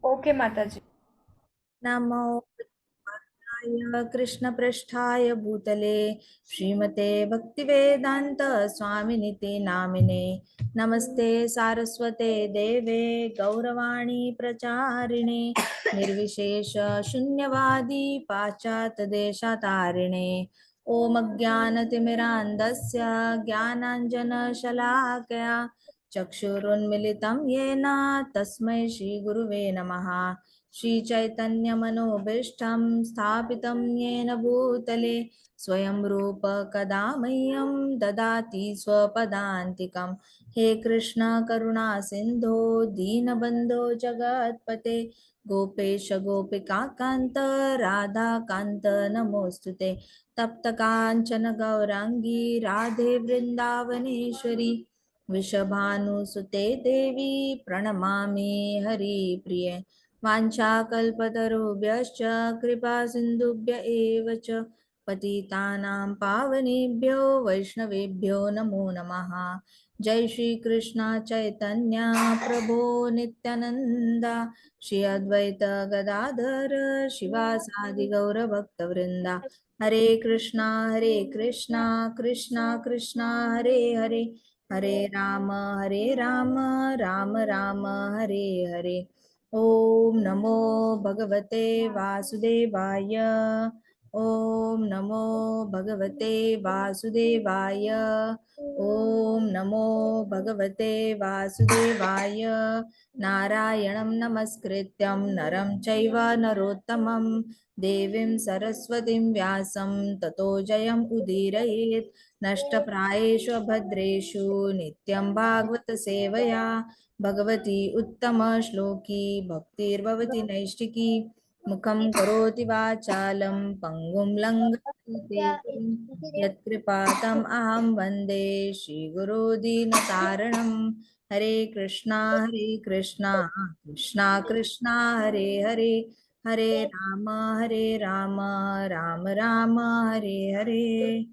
Okay माता जी। नमो बुद्धाय कृष्णपृष्ठाय भूतले श्रीमते भक्तिवेदांत स्वामिनिति नामिने। नमस्ते सारस्वते देवे गौरवाणी प्रचारिणे निर्विशेष शून्यवादी पाश्चात्य देशतारिणे। ओम अज्ञानतिमिरान्धस्य ज्ञानाञ्जनशलाकया चक्षुरुन्मिलितं येन तस्मै श्रीगुरुवे नमः। श्रीचैतन्यमनोभीष्टं स्थापितं येन भूतले स्वयं रूप कदा मह्यं ददाति स्वपदान्तिकं। हे कृष्ण करुणा सिन्धो दीनबन्धो जगत्पते गोपेश गोपिका कान्त राधा कान्त नमोऽस्तुते। तप्त काञ्चन गौराङ्गी राधे वृन्दावनेश्वरी वृषभानुसुते देवी प्रणमामि हरिप्रिये। वाञ्छाकल्पतरुभ्यश्च कृपा सिन्धुभ्य एव च पतितानां पावनेभ्यो वैष्णवेभ्यो नमो नमः। जय श्री कृष्ण चैतन्य प्रभो नित्यानंद श्री अद्वैत गदाधर शिवासादि गौर भक्तवृंदा। हरे कृष्णा कृष्णा कृष्णा हरे हरे हरे राम राम राम हरे हरे। ओम नमो भगवते वासुदेवाय। ओम नमो भगवते वासुदेवाय। ओम नमो भगवते वासुदेवाय। नारायणं नमस्कृत्यं नरं चैव नरोत्तमं देवीं सरस्वतीं व्यासं ततो जयम् उदीरयेत्। नष्टप्रायेषु भद्रेषु नित्यं भागवत सेवया भगवती उत्तम श्लोकी भक्तिर्भवती नैष्टिकी। मुखं करोति वाचालं पङ्गुं लङ्घयते गिरिं यत्कृपातम् अहं वन्दे श्रीगुरो दीनतारणं। हरे कृष्णा कृष्णा कृष्णा हरे हरे हरे राम राम राम हरे हरे।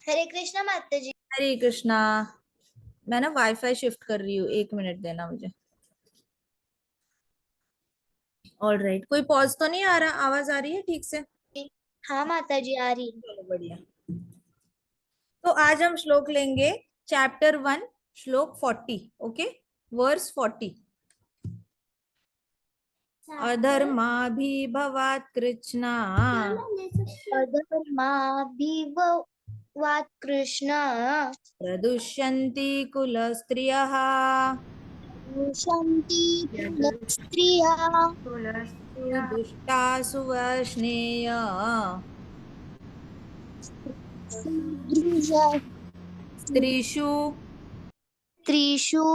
हरे कृष्णा माता जी। हरे कृष्णा। मैं ना वाईफाई शिफ्ट कर रही हूँ, 1 मिनट देना मुझे। ऑल राइट, कोई पॉज तो नहीं आ रहा? आवाज आ रही है ठीक से? हाँ माता जी आ रही। चलो बढ़िया। तो आज हम श्लोक लेंगे चैप्टर 1 श्लोक 40। Okay, verse 40। अधर्माभिभवात् कृष्णा अधर्माभिभवात् कृष्ण प्रदुष्यन्ति कुलस्त्रियः दुषन्ति स्त्रियः दुष्टासु वर्ष्णेय स्त्रीषु स्त्रीषु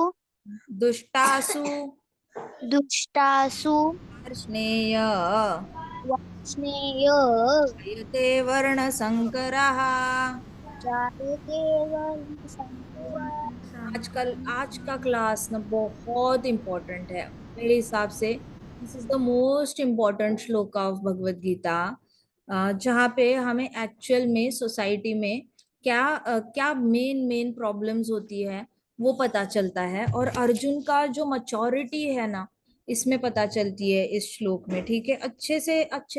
दुष्टासु दुष्टासु वर्ष्णेय वर्ष्णेय जायते वर्णसंकरः। जायते वर्णसंकरः। आजकल आज का क्लास ना बहुत इम्पोर्टेंट है मेरे हिसाब से। This is the most important श्लोक ऑफ भगवत गीता, जहाँ पे हमें एक्चुअल में सोसाइटी में क्या मेन मेन प्रॉब्लम्स होती है वो पता चलता है। और अर्जुन का जो मैच्योरिटी है ना, इसमें पता चलती है इस श्लोक में। ठीक है, अच्छे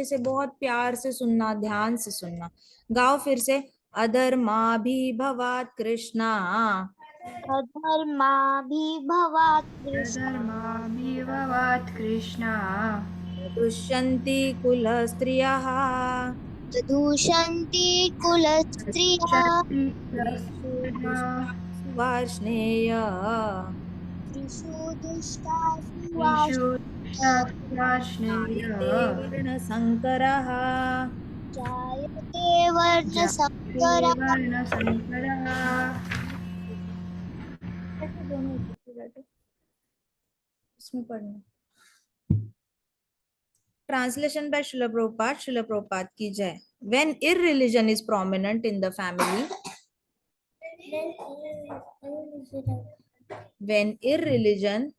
से बहुत प्यार से सुनना, ध्यान से सुनना। गाओ फिर से। अधर्माभिभवात् कृष्णा अधर्माभिभवात् कृष्ण धर्माभिभवात् कृष्णा दुष्यन्ति कुलस्त्रियः दूषन्ति कुलस्त्रियः शक्ति स्त्रीषु दुष्टासु वार्ष्णेय त्रिषु दुष्टासु ईशु वार्ष्णेय शास्त्राश्नेय जायते वर्णसङ्करः। जायते वर्णसंकरः। वर्णसंकरः। बैठो, दोनों ऊपर से बैठो, इसमें पढ़ना। Translation by Srila Prabhupada. Srila Prabhupada ki jai. When irreligion is prominent in the family, when irreligion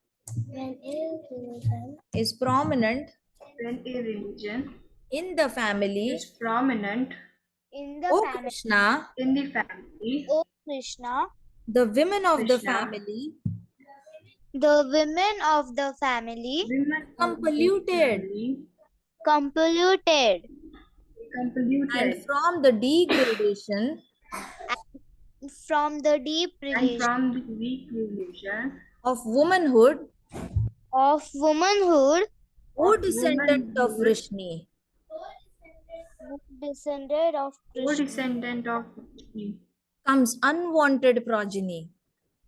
is prominent When a religion in the family, is prominent In the O family, Krishna, in the family, O Krishna, the women of the Krishna, family The women of the family women of become the polluted, family completed and polluted, from the degradation from the deep and relation from the degradation of womanhood, of womanhood, O of descendant of womanhood, Vrishni, who descended of or Krishna, descendant of Vishnu, comes unwanted progeny.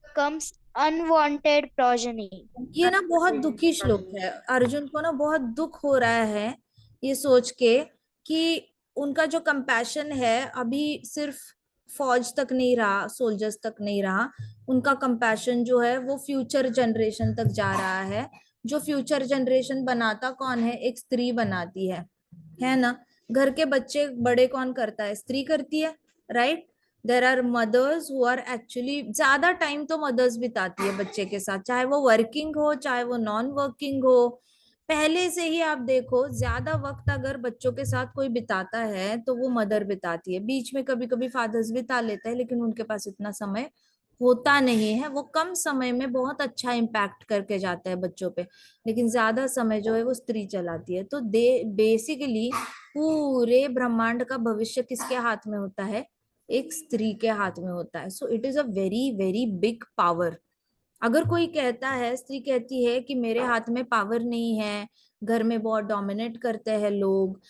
comes unwanted progeny. ये ना बहुत दुखी श्लोक है। अर्जुन को ना बहुत दुख हो रहा है ये सोच के कि उनका जो कंपैशन है अभी सिर्फ फौज तक नहीं रहा, सोल्जर्स तक नहीं रहा, उनका कंपैशन जो है वो फ्यूचर जनरेशन तक जा रहा है। जो फ्यूचर जनरेशन बनाता कौन है? एक स्त्री बनाती है ना। घर के बच्चे बड़े कौन करता है? स्त्री करती है, right. There are mothers who are actually, ज्यादा टाइम तो मदर्स बिताती है बच्चे के साथ, चाहे वो वर्किंग हो चाहे वो नॉन वर्किंग हो। पहले से ही आप देखो, ज्यादा वक्त अगर बच्चों के साथ कोई बिताता है तो वो मदर बिताती है। बीच में कभी कभी फादर्स बिता लेते हैं, लेकिन उनके पास इतना समय होता नहीं है। वो कम समय में बहुत अच्छा इम्पैक्ट करके जाता है बच्चों पे, लेकिन ज्यादा समय जो है वो स्त्री चलाती है। तो दे बेसिकली पूरे ब्रह्मांड का भविष्य किसके हाथ में होता है? एक स्त्री के हाथ में होता है। So it is a very very big power. अगर कोई कहता है, स्त्री कहती है कि मेरे हाथ में पावर नहीं है, घर में बहुत डोमिनेट करते हैं लोग,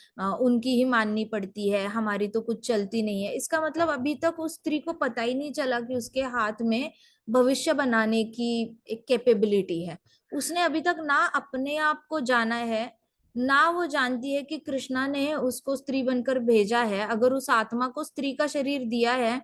उनकी ही माननी पड़ती है, हमारी तो कुछ चलती नहीं है, इसका मतलब अभी तक उस स्त्री को पता ही नहीं चला कि उसके हाथ में भविष्य बनाने की एक कैपेबिलिटी है। उसने अभी तक ना अपने आप को जाना है, ना वो जानती है कि कृष्णा ने उसको स्त्री बनकर भेजा है। अगर उस आत्मा को स्त्री का शरीर दिया है,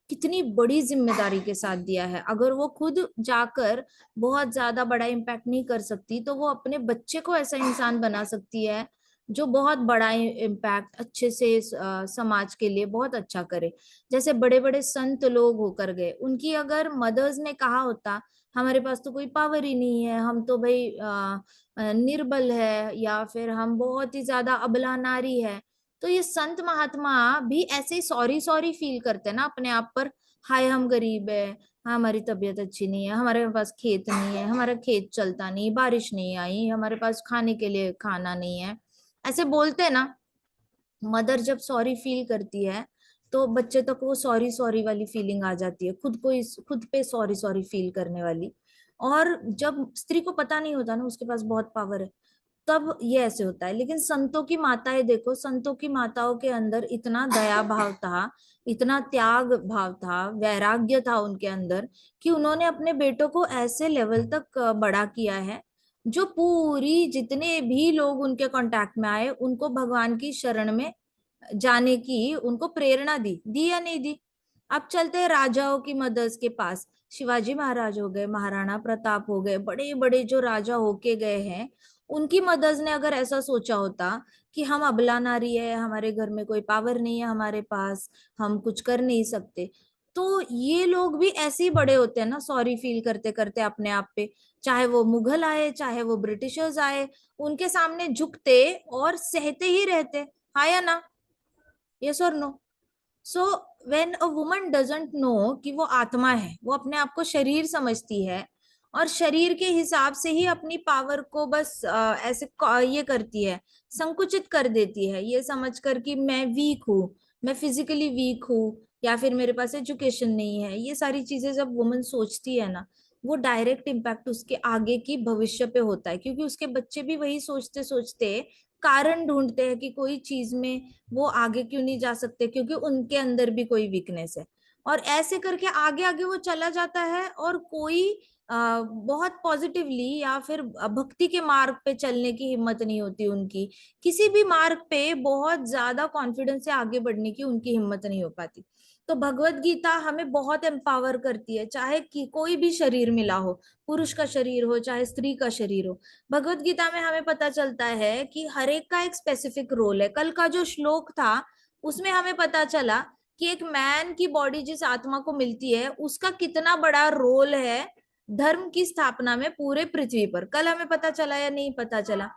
कितनी बड़ी जिम्मेदारी के साथ दिया है। अगर वो खुद जाकर बहुत ज्यादा बड़ा इम्पैक्ट नहीं कर सकती, तो वो अपने बच्चे को ऐसा इंसान बना सकती है जो बहुत बड़ा इम्पैक्ट अच्छे से समाज के लिए बहुत अच्छा करे। जैसे बड़े बड़े संत लोग होकर गए, उनकी अगर मदर्स ने कहा होता हमारे पास तो कोई पावर ही नहीं है, हम तो भाई निर्बल है, या फिर हम बहुत ही ज्यादा अबला नारी है, तो ये संत महात्मा भी ऐसे ही सॉरी सॉरी फील करते हैं ना अपने आप पर। हाय हम गरीब है, हमारी तबीयत अच्छी नहीं है, हमारे पास खेत नहीं है, हमारा खेत चलता नहीं, बारिश नहीं आई, हमारे पास खाने के लिए खाना नहीं है, ऐसे बोलते हैं ना। मदर जब सॉरी फील करती है तो बच्चे तक वो सॉरी सॉरी वाली फीलिंग आ जाती है, खुद को खुद पे सॉरी सॉरी फील करने वाली। और जब स्त्री को पता नहीं होता ना उसके पास बहुत पावर है, तब ये ऐसे होता है। लेकिन संतों की माताएं देखो, संतों की माताओं के अंदर इतना दया भाव था, इतना त्याग भाव था, वैराग्य था उनके अंदर, कि उन्होंने अपने बेटों को ऐसे लेवल तक बड़ा किया है, जो पूरी जितने भी लोग उनके कांटेक्ट में आए उनको भगवान की शरण में जाने की उनको प्रेरणा दी या नहीं दी। अब चलते हैं राजाओं की मदर्स के पास। शिवाजी महाराज हो गए, महाराणा प्रताप हो गए, बड़े बड़े जो राजा होके गए हैं, उनकी मदर्स ने अगर ऐसा सोचा होता कि हम अबला नारी है, हमारे घर में कोई पावर नहीं है, हमारे पास हम कुछ कर नहीं सकते, तो ये लोग भी ऐसे ही बड़े होते हैं ना, सॉरी फील करते करते अपने आप पे। चाहे वो मुगल आए चाहे वो ब्रिटिशर्स आए, उनके सामने झुकते और सहते ही रहते। हाँ या ना? यस और no? So when a woman doesn't know कि वो आत्मा है, वो अपने आप को शरीर समझती है, और शरीर के हिसाब से ही अपनी पावर को बस ऐसे ये करती है, संकुचित कर देती है, ये समझकर कि मैं वीक हूँ, मैं फिजिकली वीक हूँ, या फिर मेरे पास एजुकेशन नहीं है। ये सारी चीजें जब वुमन सोचती है ना, वो डायरेक्ट इम्पैक्ट उसके आगे की भविष्य पे होता है, क्योंकि उसके बच्चे भी वही सोचते सोचते कारण ढूंढते हैं कि कोई चीज में वो आगे क्यों नहीं जा सकते, क्योंकि उनके अंदर भी कोई वीकनेस है। और ऐसे करके आगे आगे वो चला जाता है, और कोई बहुत पॉजिटिवली या फिर भक्ति के मार्ग पे चलने की हिम्मत नहीं होती उनकी, किसी भी मार्ग पे बहुत ज्यादा कॉन्फिडेंस से आगे बढ़ने की उनकी हिम्मत नहीं हो पाती। तो भगवत गीता हमें बहुत एम्पावर करती है, चाहे कि कोई भी शरीर मिला हो, पुरुष का शरीर हो चाहे स्त्री का शरीर हो। भगवत गीता में हमें पता चलता है कि हर एक का एक स्पेसिफिक रोल है। कल का जो श्लोक था उसमें हमें पता चला कि एक मैन की बॉडी जिस आत्मा को मिलती है उसका कितना बड़ा रोल है धर्म की स्थापना में पूरे पृथ्वी पर। कल हमें पता चला या नहीं पता चला?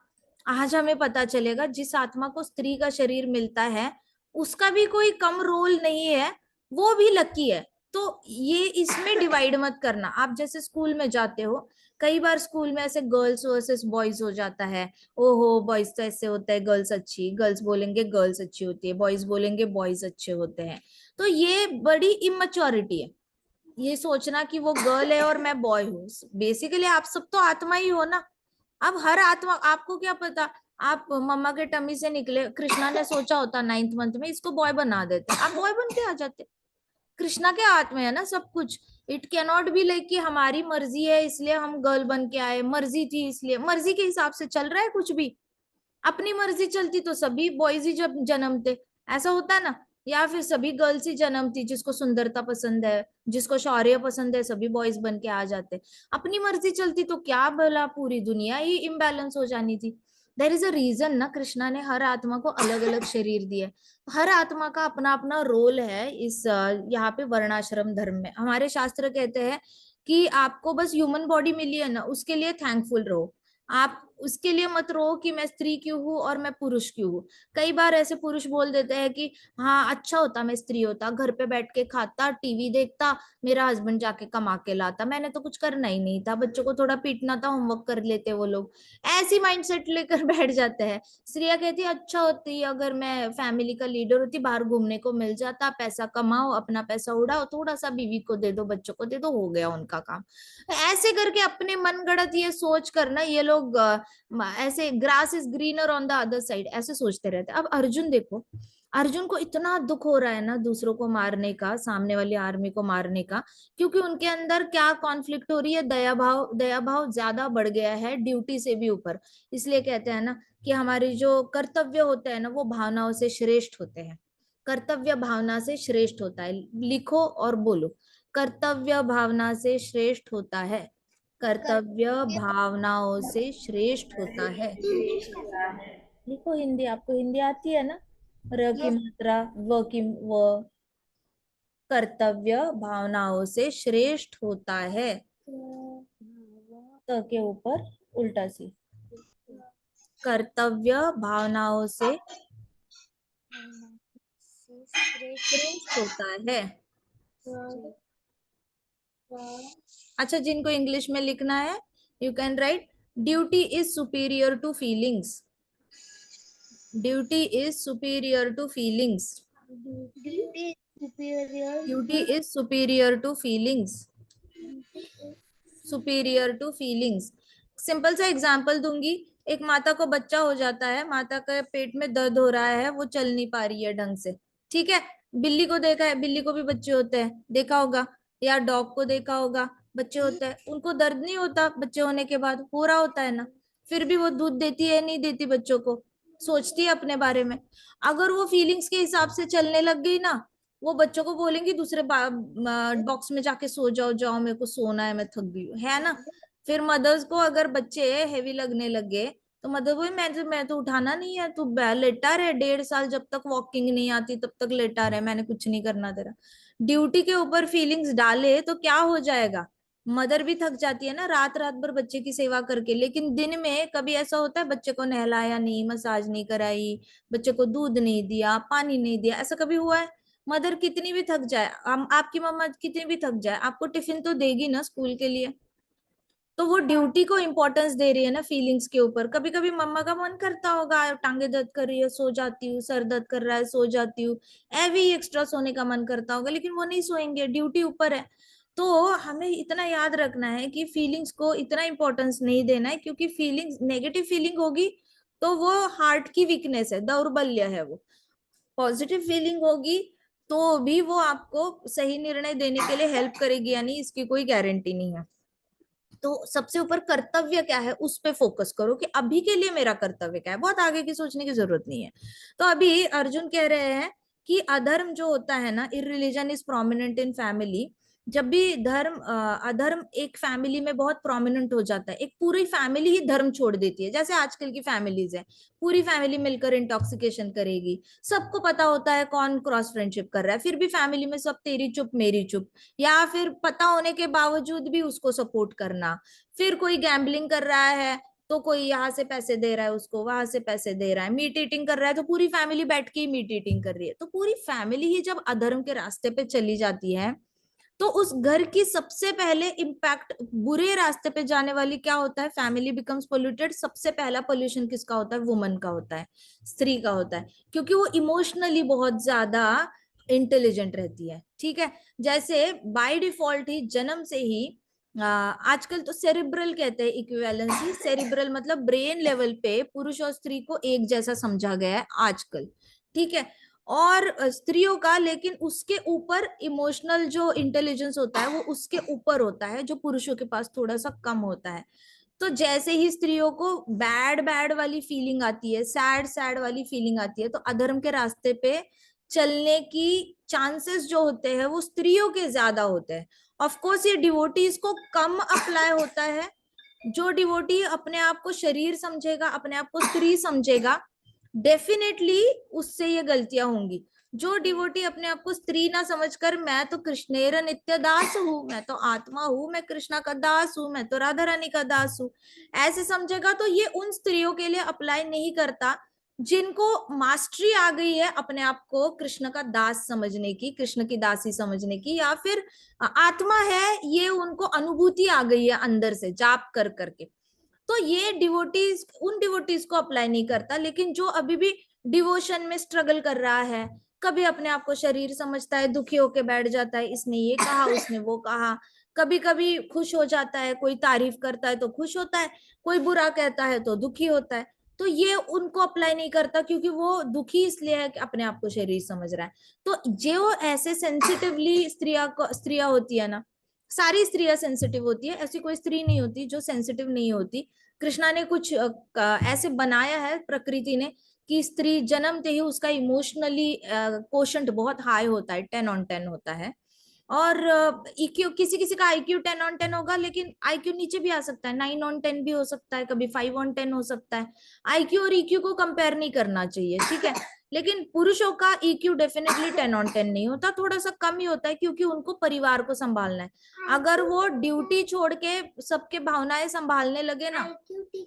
आज हमें पता चलेगा जिस आत्मा को स्त्री का शरीर मिलता है उसका भी कोई कम रोल नहीं है, वो भी लकी है। तो ये इसमें डिवाइड मत करना। आप जैसे स्कूल में जाते हो, कई बार स्कूल में ऐसे गर्ल्स वर्सेस बॉयज हो जाता है। ओहो, बॉयज तो ऐसे होता है, गर्ल्स अच्छी, गर्ल्स बोलेंगे गर्ल्स अच्छी होती है, बॉयज बोलेंगे बॉयज अच्छे होते हैं। तो ये बड़ी इमेच्योरिटी है, ये सोचना कि वो गर्ल है और मैं बॉय हूँ। बेसिकली आप सब तो आत्मा ही हो ना। अब हर आत्मा, आपको क्या पता, आप मम्मा के टमी से निकले, कृष्णा ने सोचा होता 9th मंथ में इसको बॉय बना देते, आप बॉय बन के आ जाते। कृष्णा के हाथ में है ना सब कुछ। It can not be like कि हमारी मर्जी है इसलिए हम गर्ल बन के आए, मर्जी थी इसलिए। मर्जी के हिसाब से चल रहा है कुछ भी। अपनी मर्जी चलती तो सभी बॉयज ही जब जन्मते, ऐसा होता है ना। या फिर सभी गर्ल्स ही जन्मती, जिसको सुंदरता पसंद है, जिसको शौर्य पसंद है, सभी बॉयज बन के आ जाते। अपनी मर्जी चलती तो क्या भला पूरी दुनिया ही इम्बैलेंस हो जानी थी। देर इज अ रीजन ना, कृष्णा ने हर आत्मा को अलग अलग शरीर दिए। हर आत्मा का अपना अपना रोल है इस यहाँ पे वर्णाश्रम धर्म में। हमारे शास्त्र कहते हैं कि आपको बस ह्यूमन बॉडी मिली है ना, उसके लिए थैंकफुल रहो। आप उसके लिए मत रो कि मैं स्त्री क्यों हूं और मैं पुरुष क्यों हूं। कई बार ऐसे पुरुष बोल देते हैं कि हाँ अच्छा होता मैं स्त्री होता, घर पे बैठ के खाता टीवी देखता, मेरा हस्बैंड जाके कमा के लाता, मैंने तो कुछ करना ही नहीं था, बच्चों को थोड़ा पीटना था, होमवर्क कर लेते वो लोग। ऐसी माइंडसेट लेकर बैठ जाते हैं। स्त्रियां कहती अच्छा होती अगर मैं फैमिली का लीडर होती, बाहर घूमने को मिल जाता, पैसा कमाओ, अपना पैसा उड़ाओ, थोड़ा सा बीवी को दे दो, बच्चों को दे दो, हो गया उनका काम। ऐसे करके अपने मन गढ़ंत ये सोच करना ये लोग ऐसे grass is greener on the other side ऐसे सोचते रहते। अब अर्जुन देखो, अर्जुन को इतना दुख हो रहा है ना दूसरों को मारने का, सामने वाली आर्मी को मारने का, क्योंकि उनके अंदर क्या कॉन्फ्लिक्ट हो रही है, दया भाव ज्यादा बढ़ गया है ड्यूटी से भी ऊपर। इसलिए कहते हैं ना कि हमारी जो कर्तव्य होते हैं ना वो भावनाओं से श्रेष्ठ होते हैं। कर्तव्य भावना से श्रेष्ठ होता है, लिखो और बोलो, कर्तव्य भावना से श्रेष्ठ होता है। कर्तव्य भावनाओं से श्रेष्ठ होता है। लिखो हिंदी, आपको हिंदी आती है ना, र की मात्रा, व की व। कर्तव्य भावनाओं से श्रेष्ठ होता है, त के ऊपर उल्टा सी। कर्तव्य भावनाओं से श्रेष्ठ होता है। अच्छा, जिनको इंग्लिश में लिखना है you can write duty is superior to feelings. Duty is superior to feelings. Duty is superior to feelings. Superior to feelings. Simple सा एग्जांपल दूंगी। एक माता को बच्चा हो जाता है, माता के पेट में दर्द हो रहा है, वो चल नहीं पा रही है ढंग से, ठीक है। बिल्ली को देखा है, बिल्ली को भी बच्चे होते हैं, देखा होगा, या डॉग को देखा होगा, बच्चे होते हैं, उनको दर्द नहीं होता बच्चे होने के बाद, हो रहा होता है ना, फिर भी वो दूध देती है नहीं देती बच्चों को, सोचती है अपने बारे में। अगर वो फीलिंग्स के हिसाब से चलने लग गई ना, वो बच्चों को बोलेंगी दूसरे बॉक्स में जाके सो जाओ, जाओ मेरे को सोना है, मैं थक गई हूँ, है ना। फिर मदर्स को अगर बच्चे हेवी लगने लगे तो मदर बोले मैं तो उठाना नहीं है, तू लेटा रहे 1.5 साल, जब तक वॉकिंग नहीं आती तब तक लेटा रहे, मैंने कुछ नहीं करना तेरा। ड्यूटी के ऊपर फीलिंग्स डाले तो क्या हो जाएगा, मदर भी थक जाती है ना रात रात भर बच्चे की सेवा करके, लेकिन दिन में कभी ऐसा होता है बच्चे को नहलाया नहीं, मसाज नहीं कराई, बच्चे को दूध नहीं दिया, पानी नहीं दिया, ऐसा कभी हुआ है। मदर कितनी भी थक जाए, आपकी मम्मा कितनी भी थक जाए, आपको टिफिन तो देगी ना स्कूल के लिए। तो वो ड्यूटी को इम्पोर्टेंस दे रही है ना फीलिंग्स के ऊपर। कभी कभी मम्मा का मन करता होगा, टांगे दर्द कर रही है सो जाती हूँ, सर दर्द कर रहा है सो जाती हूँ, एवी एक्स्ट्रा सोने का मन करता होगा, लेकिन वो नहीं सोएंगे, ड्यूटी ऊपर है। तो हमें इतना याद रखना है कि फीलिंग्स को इतना इम्पोर्टेंस नहीं देना है, क्योंकि फीलिंग्स, नेगेटिव फीलिंग होगी तो वो हार्ट की वीकनेस है, दौर्बल्य है वो। पॉजिटिव फीलिंग होगी तो भी वो आपको सही निर्णय देने के लिए हेल्प करेगी, यानी इसकी कोई गारंटी नहीं है। तो सबसे ऊपर कर्तव्य क्या है उस पे फोकस करो कि अभी के लिए मेरा कर्तव्य क्या है, बहुत आगे की सोचने की जरूरत नहीं है। तो अभी अर्जुन कह रहे हैं कि अधर्म जो होता है ना, इरिलीजन इज प्रोमिनेंट इन फैमिली। जब भी अधर्म एक फैमिली में बहुत प्रोमिनेंट हो जाता है, एक पूरी फैमिली ही धर्म छोड़ देती है, जैसे आजकल की फैमिलीज है, पूरी फैमिली मिलकर इंटॉक्सिकेशन करेगी, सबको पता होता है कौन क्रॉस फ्रेंडशिप कर रहा है, फिर भी फैमिली में सब तेरी चुप मेरी चुप, या फिर पता होने के बावजूद भी उसको सपोर्ट करना। फिर कोई गैम्बलिंग कर रहा है तो कोई यहाँ से पैसे दे रहा है उसको, वहां से पैसे दे रहा है, मीट ईटिंग कर रहा है तो पूरी फैमिली बैठ के ही मीट ईटिंग कर रही है। तो पूरी फैमिली ही जब अधर्म के रास्ते पे चली जाती है तो उस घर की सबसे पहले इम्पैक्ट बुरे रास्ते पे जाने वाली क्या होता है, फैमिली बिकम्स पोल्यूटेड, सबसे पहला पोल्यूशन किसका होता है, वुमन का होता है, स्त्री का होता है, क्योंकि वो इमोशनली बहुत ज्यादा इंटेलिजेंट रहती है। ठीक है, जैसे बाय डिफॉल्ट ही जन्म से ही आजकल तो सेरिब्रल कहते हैं इक्विवेलेंसी, सेरिब्रल मतलब ब्रेन लेवल पे पुरुष और स्त्री को एक जैसा समझा गया है आजकल। ठीक है, और स्त्रियों का लेकिन उसके ऊपर इमोशनल जो इंटेलिजेंस होता है वो उसके ऊपर होता है, जो पुरुषों के पास थोड़ा सा कम होता है। तो जैसे ही स्त्रियों को बैड बैड वाली फीलिंग आती है, सैड सैड वाली फीलिंग आती है, तो अधर्म के रास्ते पे चलने की चांसेस जो होते हैं वो स्त्रियों के ज्यादा होते हैं। ऑफ कोर्स ये डिवोटीज को कम अप्लाई होता है। जो डिवोटी अपने आप को शरीर समझेगा, अपने आप को स्त्री समझेगा, डेफिनेटली उससे ये गलतियां होंगी। जो डिवोटी अपने आप को स्त्री ना समझकर मैं तो कृष्णेर नित्य दास हूँ, मैं तो आत्मा हूँ, मैं कृष्णा का दास हूँ, मैं तो राधा रानी का दास हूँ, ऐसे समझेगा, तो ये उन स्त्रियों के लिए अप्लाई नहीं करता जिनको मास्टरी आ गई है अपने आप को कृष्ण का दास समझने की, कृष्ण की दासी समझने की, या फिर आत्मा है, ये उनको अनुभूति आ गई है अंदर से जाप कर करके। तो ये डिवोटीज उन डिवोटीज को अप्लाई नहीं करता। लेकिन जो अभी भी डिवोशन में स्ट्रगल कर रहा है, कभी अपने आप को शरीर समझता है, दुखी होके बैठ जाता है, इसने ये कहा, उसने वो कहा, कभी कभी खुश हो जाता है, कोई तारीफ करता है तो खुश होता है, कोई बुरा कहता है तो दुखी होता है, तो ये उनको अप्लाई नहीं करता, क्योंकि वो दुखी इसलिए है कि अपने आप को शरीर समझ रहा है। तो जो ऐसे सेंसिटिवली स्त्रियां होती है ना, सारी स्त्रियां सेंसिटिव होती है, ऐसी कोई स्त्री नहीं होती जो सेंसिटिव नहीं होती। कृष्णा ने कुछ ऐसे बनाया है प्रकृति ने कि स्त्री जन्मते ही उसका इमोशनली कोशंट बहुत हाई होता है, 10/10 होता है। और IQ, किसी किसी का IQ 10/10 होगा, लेकिन IQ नीचे भी आ सकता है, 9/10 भी हो सकता है, कभी 5/10 हो सकता है। IQ और EQ को कंपेयर नहीं करना चाहिए, ठीक है। लेकिन पुरुषों का EQ डेफिनेटली 10/10 नहीं होता, थोड़ा सा कम ही होता है, क्योंकि उनको परिवार को संभालना है। अगर वो ड्यूटी छोड़ के सबके भावनाएं संभालने लगे ना,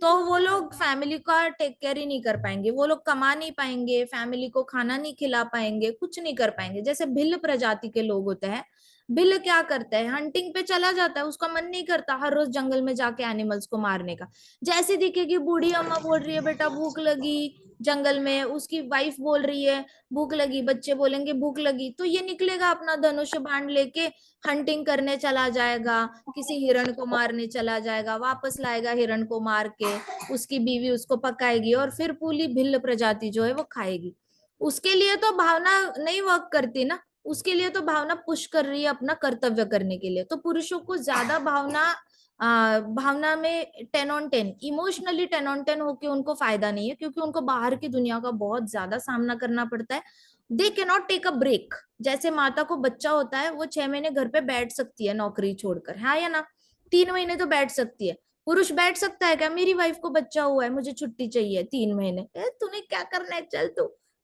तो वो लोग फैमिली का टेक केयर ही नहीं कर पाएंगे, वो लोग कमा नहीं पाएंगे, फैमिली को खाना नहीं खिला पाएंगे, कुछ नहीं कर पाएंगे। जैसे भिल्ल प्रजाति के लोग होते हैं, भिल्ल क्या करता है, हंटिंग पे चला जाता है, उसका मन नहीं करता हर रोज जंगल में जाके एनिमल्स को मारने का। जैसे दिखेगी बूढ़ी अम्मा बोल रही है बेटा भूख लगी, जंगल में उसकी वाइफ बोल रही है भूख लगी, बच्चे बोलेंगे भूख लगी, तो ये निकलेगा अपना धनुष बाण लेके, हंटिंग करने चला जाएगा, किसी हिरण को मारने चला जाएगा, वापस लाएगा हिरण को मार के, उसकी बीवी उसको पकाएगी और फिर पूरी भिल्ल प्रजाति जो है वो खाएगी। उसके लिए तो भावना नहीं वर्क करती ना, उसके लिए तो भावना पुश कर रही है अपना कर्तव्य करने के लिए। तो पुरुषों को ज्यादा भावना में 10/10, इमोशनली 10/10 होके उनको फायदा नहीं है, क्योंकि उनको बाहर की दुनिया का बहुत ज्यादा सामना करना पड़ता है। They can not take a break. जैसे माता को बच्चा होता है, वो 6 महीने घर पे बैठ सकती है नौकरी छोड़कर, हाँ या ना, 3 महीने तो बैठ सकती है। पुरुष बैठ सकता है क्या, मेरी वाइफ को बच्चा हुआ है मुझे छुट्टी चाहिए 3 महीने, तूने क्या करना है, चल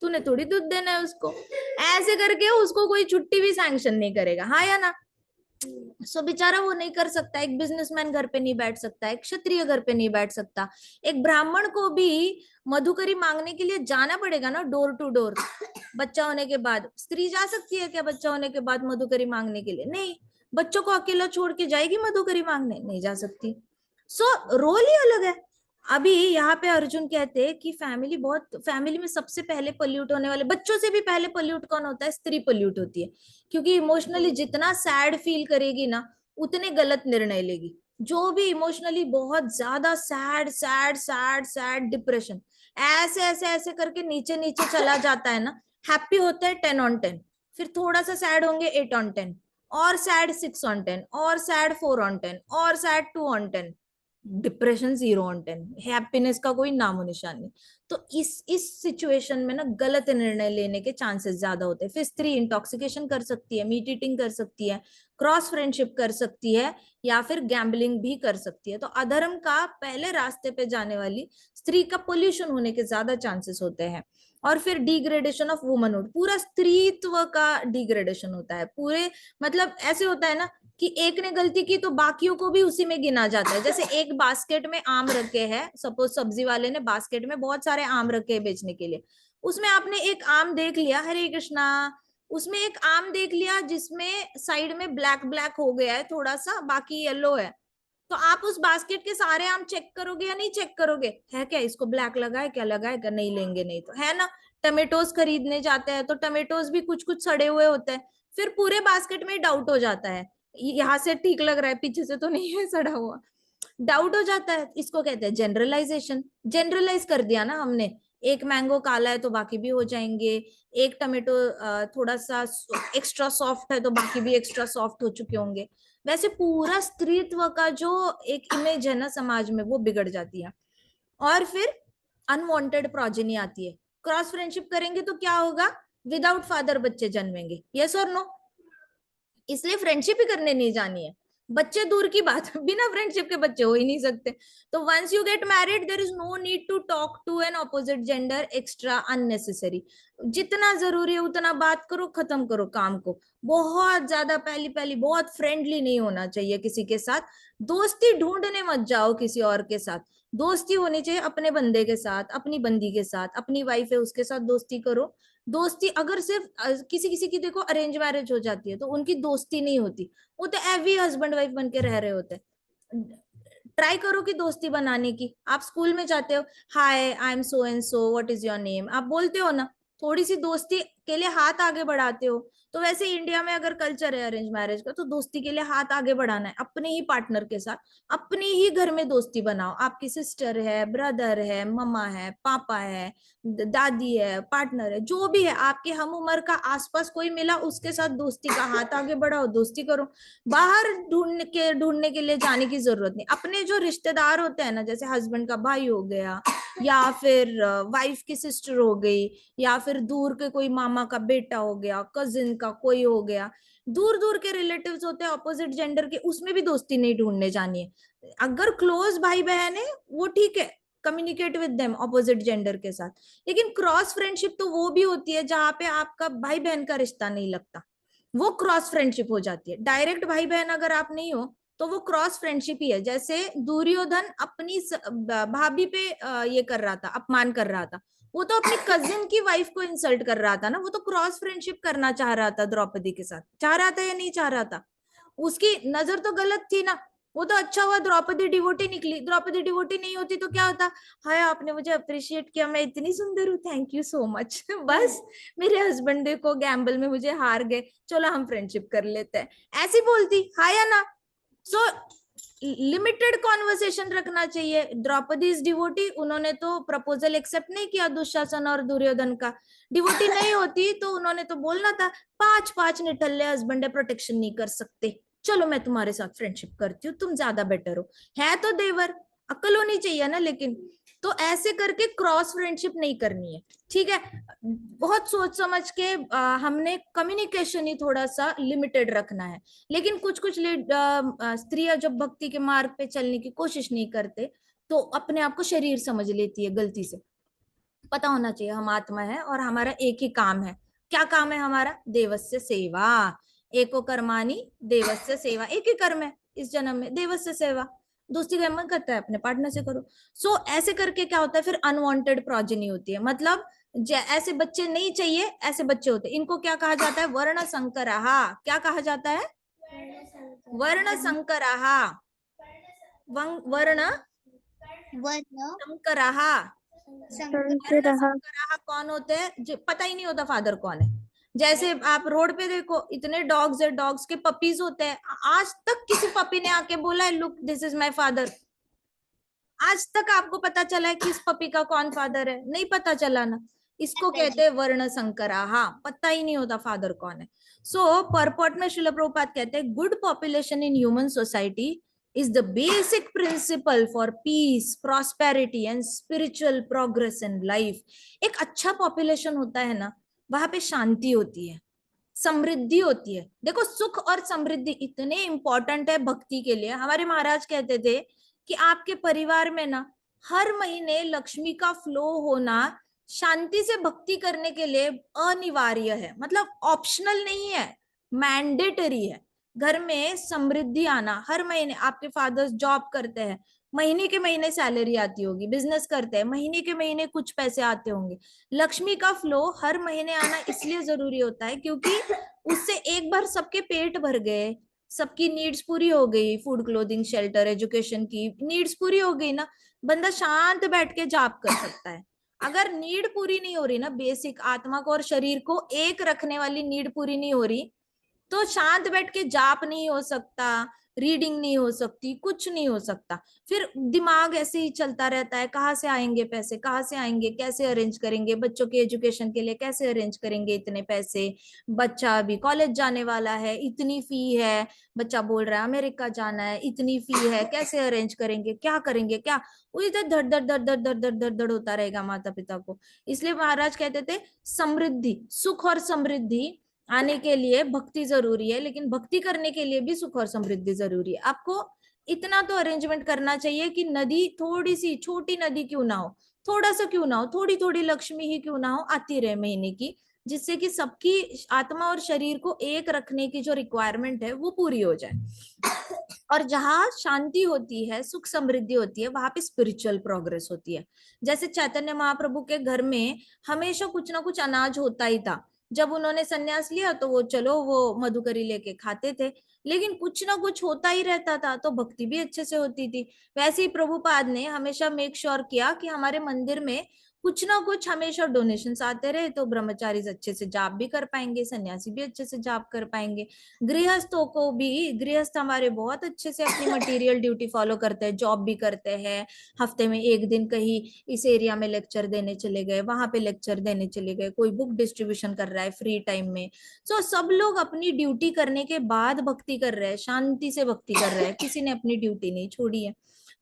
तूने थोड़ी दूध देना है उसको, ऐसे करके उसको कोई छुट्टी भी सैंक्शन नहीं करेगा, हाँ या ना। सो बेचारा वो नहीं कर सकता। एक बिजनेसमैन घर पे नहीं बैठ सकता, एक क्षत्रिय घर पे नहीं बैठ सकता, एक ब्राह्मण को भी मधुकरी मांगने के लिए जाना पड़ेगा ना, डोर टू डोर। बच्चा होने के बाद स्त्री जा सकती है क्या बच्चा होने के बाद मधुकरी मांगने के लिए? नहीं। बच्चों को अकेला छोड़ के जाएगी मधुकरी मांगने? नहीं जा सकती। सो रोल ही अलग है। अभी यहाँ पे अर्जुन कहते हैं कि फैमिली में सबसे पहले पोल्यूट होने वाले, बच्चों से भी पहले पोल्यूट कौन होता है? स्त्री पोल्यूट होती है, क्योंकि इमोशनली जितना सैड फील करेगी ना, उतने गलत निर्णय लेगी। जो भी इमोशनली बहुत ज्यादा sad sad sad sad, depression, ऐसे ऐसे ऐसे करके नीचे नीचे चला जाता है ना, हैप्पी होता है 10/10, फिर थोड़ा सा सैड होंगे 8/10, और सैड 6/10, और सैड 4/10, और सैड 2/10, डिप्रेशन 0/10, हैप्पीनेस का कोई नामो निशान नहीं। तो इस सिचुएशन में ना गलत निर्णय लेने के चांसेस ज्यादा होते हैं। फिर स्त्री इंटॉक्सिकेशन कर सकती है, मीट ईटिंग कर सकती है, क्रॉस फ्रेंडशिप कर सकती है, या फिर गैम्बलिंग भी कर सकती है। तो अधर्म का पहले रास्ते पे जाने वाली स्त्री का पोल्यूशन होने के ज्यादा चांसेस होते हैं। और फिर डिग्रेडेशन ऑफ वुमनहुड, पूरा स्त्रीत्व का डिग्रेडेशन होता है पूरे, मतलब ऐसे होता है ना कि एक ने गलती की तो बाकियों को भी उसी में गिना जाता है। जैसे एक बास्केट में आम रखे हैं, सपोज सब्जी वाले ने बास्केट में बहुत सारे आम रखे हैं बेचने के लिए, उसमें आपने एक आम देख लिया, हरे कृष्णा उसमें एक आम देख लिया जिसमें साइड में ब्लैक ब्लैक हो गया है थोड़ा सा, बाकी येलो है, तो आप उस बास्केट के सारे आम चेक करोगे या नहीं चेक करोगे? है क्या इसको ब्लैक लगा है क्या, लगा है क्या, नहीं लेंगे नहीं तो, है ना। टमेटोज खरीदने जाते हैं तो टमेटोज भी कुछ कुछ सड़े हुए होते हैं, फिर पूरे बास्केट में डाउट हो जाता है, यहाँ से ठीक लग रहा है पीछे से तो नहीं है सड़ा हुआ, डाउट हो जाता है। इसको कहते हैं जनरलाइजेशन। जनरलाइज कर दिया ना हमने, एक मैंगो काला है तो बाकी भी हो जाएंगे, एक टमेटो थोड़ा सा एक्स्ट्रा सॉफ्ट है तो बाकी भी एक्स्ट्रा सॉफ्ट हो चुके होंगे। वैसे पूरा स्त्रीत्व का जो एक इमेज है ना समाज में, वो बिगड़ जाती है। और फिर अनवांटेड प्रोजेनी आती है। क्रॉस फ्रेंडशिप करेंगे तो क्या होगा? विदाउट फादर बच्चे जन्मेंगे, यस और नो? इसलिए फ्रेंडशिप ही करने नहीं जानी है। बच्चे दूर की बात, बिना फ्रेंडशिप के बच्चे हो ही नहीं सकते। तो once you get married there is no need to talk to an opposite gender extra unnecessary. जितना जरूरी है उतना बात करो, खत्म करो काम को। बहुत ज्यादा पहली पहली बहुत फ्रेंडली नहीं होना चाहिए किसी के साथ। दोस्ती ढूंढने मत जाओ किसी और के साथ। दोस्ती होनी चाहिए अपने बंदे के साथ, अपनी बंदी के साथ, अपनी वाइफ है उसके साथ दोस्ती करो। दोस्ती अगर सिर्फ किसी किसी की देखो अरेंज मैरिज हो जाती है तो उनकी दोस्ती नहीं होती, वो तो एवी हस्बैंड वाइफ बन के रह रहे होते हैं। ट्राई करो कि दोस्ती बनाने की। आप स्कूल में जाते हो, hi I am so and so, what is your name, आप बोलते हो ना, थोड़ी सी दोस्ती के लिए हाथ आगे बढ़ाते हो। तो वैसे इंडिया में अगर कल्चर है अरेंज मैरिज का, तो दोस्ती के लिए हाथ आगे बढ़ाना है अपने ही पार्टनर के साथ। अपने ही घर में दोस्ती बनाओ, आपकी सिस्टर है, ब्रदर है, मम्मा है, पापा है, दादी है, पार्टनर है, जो भी है आपके हम उम्र का, आसपास कोई मिला उसके साथ दोस्ती का हाथ आगे बढ़ाओ, दोस्ती करो। बाहर ढूंढने के लिए जाने की जरूरत नहीं। अपने जो रिश्तेदार होते हैं ना, जैसे हस्बैंड का भाई हो गया, या फिर वाइफ की सिस्टर हो गई, या फिर दूर के कोई मामा का बेटा हो गया, कजिन का कोई हो गया, दूर दूर के रिलेटिव्स होते हैं ऑपोजिट जेंडर के, उसमें भी दोस्ती नहीं ढूंढने जानी है। अगर क्लोज भाई बहन है वो ठीक है, communicate with them opposite gender के साथ। लेकिन क्रॉस फ्रेंडशिप तो वो भी होती है जहां पे आपका भाई बहन का रिश्ता नहीं लगता, वो क्रॉस फ्रेंडशिप हो जाती है। डायरेक्ट भाई बहन अगर आप नहीं हो तो वो क्रॉस फ्रेंडशिप ही है। जैसे दुर्योधन अपनी भाभी पे ये कर रहा था, अपमान कर रहा था, वो तो अपनी कजिन की वाइफ को इंसल्ट कर रहा था ना, वो तो क्रॉस फ्रेंडशिप करना चाह रहा था द्रौपदी के साथ। चाह रहा था या नहीं चाह रहा था? उसकी नजर तो गलत थी ना। वो तो अच्छा हुआ द्रौपदी डिवोटी निकली, द्रौपदी डिवोटी नहीं होती तो क्या होता? हाय आपने मुझे अप्रिशिएट किया, मैं इतनी सुंदर हूँ, थैंक यू सो मच। बस मेरे हस्बैंड देखो गैम्बल में मुझे हार गए, चलो हम फ्रेंडशिप कर लेते हैं, ऐसी बोलती, हाँ या ना? सो लिमिटेड कॉन्वर्सेशन रखना चाहिए। द्रौपदी इज डिवोटी, उन्होंने तो प्रपोजल एक्सेप्ट नहीं किया दुशासन और दुर्योधन का। डिवोटी नहीं होती तो उन्होंने तो बोलना था, पांच पांच निठल्ले हस्बैंड है, प्रोटेक्शन नहीं कर सकते, चलो मैं तुम्हारे साथ फ्रेंडशिप करती हूँ, तुम ज्यादा बेटर हो। है तो देवर, अक्ल होनी चाहिए ना। लेकिन तो ऐसे करके क्रॉस फ्रेंडशिप नहीं करनी है, ठीक है। बहुत सोच समझ के हमने कम्युनिकेशन ही थोड़ा सा लिमिटेड रखना है। लेकिन कुछ कुछ स्त्रियां जब भक्ति के मार्ग पे चलने की कोशिश नहीं करते तो अपने आप को शरीर समझ लेती है गलती से। पता होना चाहिए हम आत्मा है और हमारा एक ही काम है। क्या काम है हमारा? देवस्य सेवा। एको कर्माणि देवस्य सेवा, एक ही कर्म है इस जन्म में, देवस्य सेवा। दोस्ती का मन करता है अपने पार्टनर से करो। सो ऐसे करके क्या होता है, फिर अनवांटेड प्रोजेनी होती है। मतलब ऐसे बच्चे नहीं चाहिए, ऐसे बच्चे होते हैं, इनको क्या कहा जाता है? वर्ण संकराहा। क्या कहा जाता है? वर्ण संकराहा। वर्ण संकराहा। संकराहा कौन होते हैं? जो पता ही नहीं होता फादर कौन है। जैसे आप रोड पे देखो, इतने डॉग्स है, डॉग्स के पपीज होते हैं, आज तक किसी पपी ने आके बोला है look this is my father? आज तक आपको पता चला है कि इस पपी का कौन फादर है? नहीं पता चला ना। इसको कहते हैं वर्ण संकराहा, पता ही नहीं होता फादर कौन है। सो परपॉट में श्रील प्रभुपाद कहते हैं, good population in human society is the basic principle for peace, prosperity and spiritual progress in life. एक अच्छा पॉपुलेशन होता है ना, वहां पे शांति होती है, समृद्धि होती है। देखो सुख और समृद्धि इतने इंपॉर्टेंट है भक्ति के लिए। हमारे महाराज कहते थे कि आपके परिवार में ना हर महीने लक्ष्मी का फ्लो होना शांति से भक्ति करने के लिए अनिवार्य है, मतलब ऑप्शनल नहीं है, मैंडेटरी है। घर में समृद्धि आना हर महीने। आपके फादर्स जॉब करते हैं महीने के महीने सैलरी आती होगी, बिजनेस करते हैं महीने के महीने कुछ पैसे आते होंगे। लक्ष्मी का फ्लो हर महीने आना इसलिए जरूरी होता है क्योंकि उससे एक बार सबके पेट भर गए, सबकी नीड्स पूरी हो गई, फूड क्लोथिंग शेल्टर एजुकेशन की नीड्स पूरी हो गई ना, बंदा शांत बैठ के जाप कर सकता है। अगर नीड पूरी नहीं हो रही ना, बेसिक आत्मा को और शरीर को एक रखने वाली नीड पूरी नहीं हो रही, तो शांत बैठ के जाप नहीं हो सकता, रीडिंग नहीं हो सकती, कुछ नहीं हो सकता। फिर दिमाग ऐसे ही चलता रहता है, कहाँ से आएंगे पैसे, कहाँ से आएंगे, कैसे अरेंज करेंगे, बच्चों के एजुकेशन के लिए कैसे अरेंज करेंगे इतने पैसे, बच्चा अभी कॉलेज जाने वाला है, इतनी फी है, बच्चा बोल रहा है अमेरिका जाना है, इतनी फी है, कैसे अरेंज करेंगे, क्या करेंगे, क्या, वो इधर धड़ धड़ धड़ धड़ धड़ धड़ धड़ धड़ होता रहेगा माता पिता को। इसलिए महाराज कहते थे समृद्धि, सुख और समृद्धि आने के लिए भक्ति जरूरी है, लेकिन भक्ति करने के लिए भी सुख और समृद्धि जरूरी है। आपको इतना तो अरेंजमेंट करना चाहिए कि नदी थोड़ी सी छोटी नदी क्यों ना हो, थोड़ा सा क्यों ना हो, थोड़ी थोड़ी लक्ष्मी ही क्यों ना हो, आती रहे महीने की, जिससे कि सबकी आत्मा और शरीर को एक रखने की जो रिक्वायरमेंट है वो पूरी हो जाए। और जहां शांति होती है, सुख समृद्धि होती है, वहां पे स्पिरिचुअल प्रोग्रेस होती है। जैसे चैतन्य महाप्रभु के घर में हमेशा कुछ ना कुछ अनाज होता ही था। जब उन्होंने संन्यास लिया तो वो चलो वो मधुकरी लेके खाते थे, लेकिन कुछ ना कुछ होता ही रहता था, तो भक्ति भी अच्छे से होती थी। वैसे ही प्रभुपाद ने हमेशा मेक श्योर किया कि हमारे मंदिर में कुछ ना कुछ हमेशा डोनेशंस आते रहे, तो ब्रह्मचारी अच्छे से जाप भी कर पाएंगे, सन्यासी भी अच्छे से जाप कर पाएंगे। गृहस्थों को भी, गृहस्थ हमारे बहुत अच्छे से अपनी मटेरियल ड्यूटी फॉलो करते हैं, जॉब भी करते हैं, हफ्ते में एक दिन कहीं इस एरिया में लेक्चर देने चले गए, वहां पे लेक्चर देने चले गए, कोई बुक डिस्ट्रीब्यूशन कर रहा है फ्री टाइम में। सो सब लोग अपनी ड्यूटी करने के बाद भक्ति कर रहे हैं, शांति से भक्ति कर रहे हैं, किसी ने अपनी ड्यूटी नहीं छोड़ी है।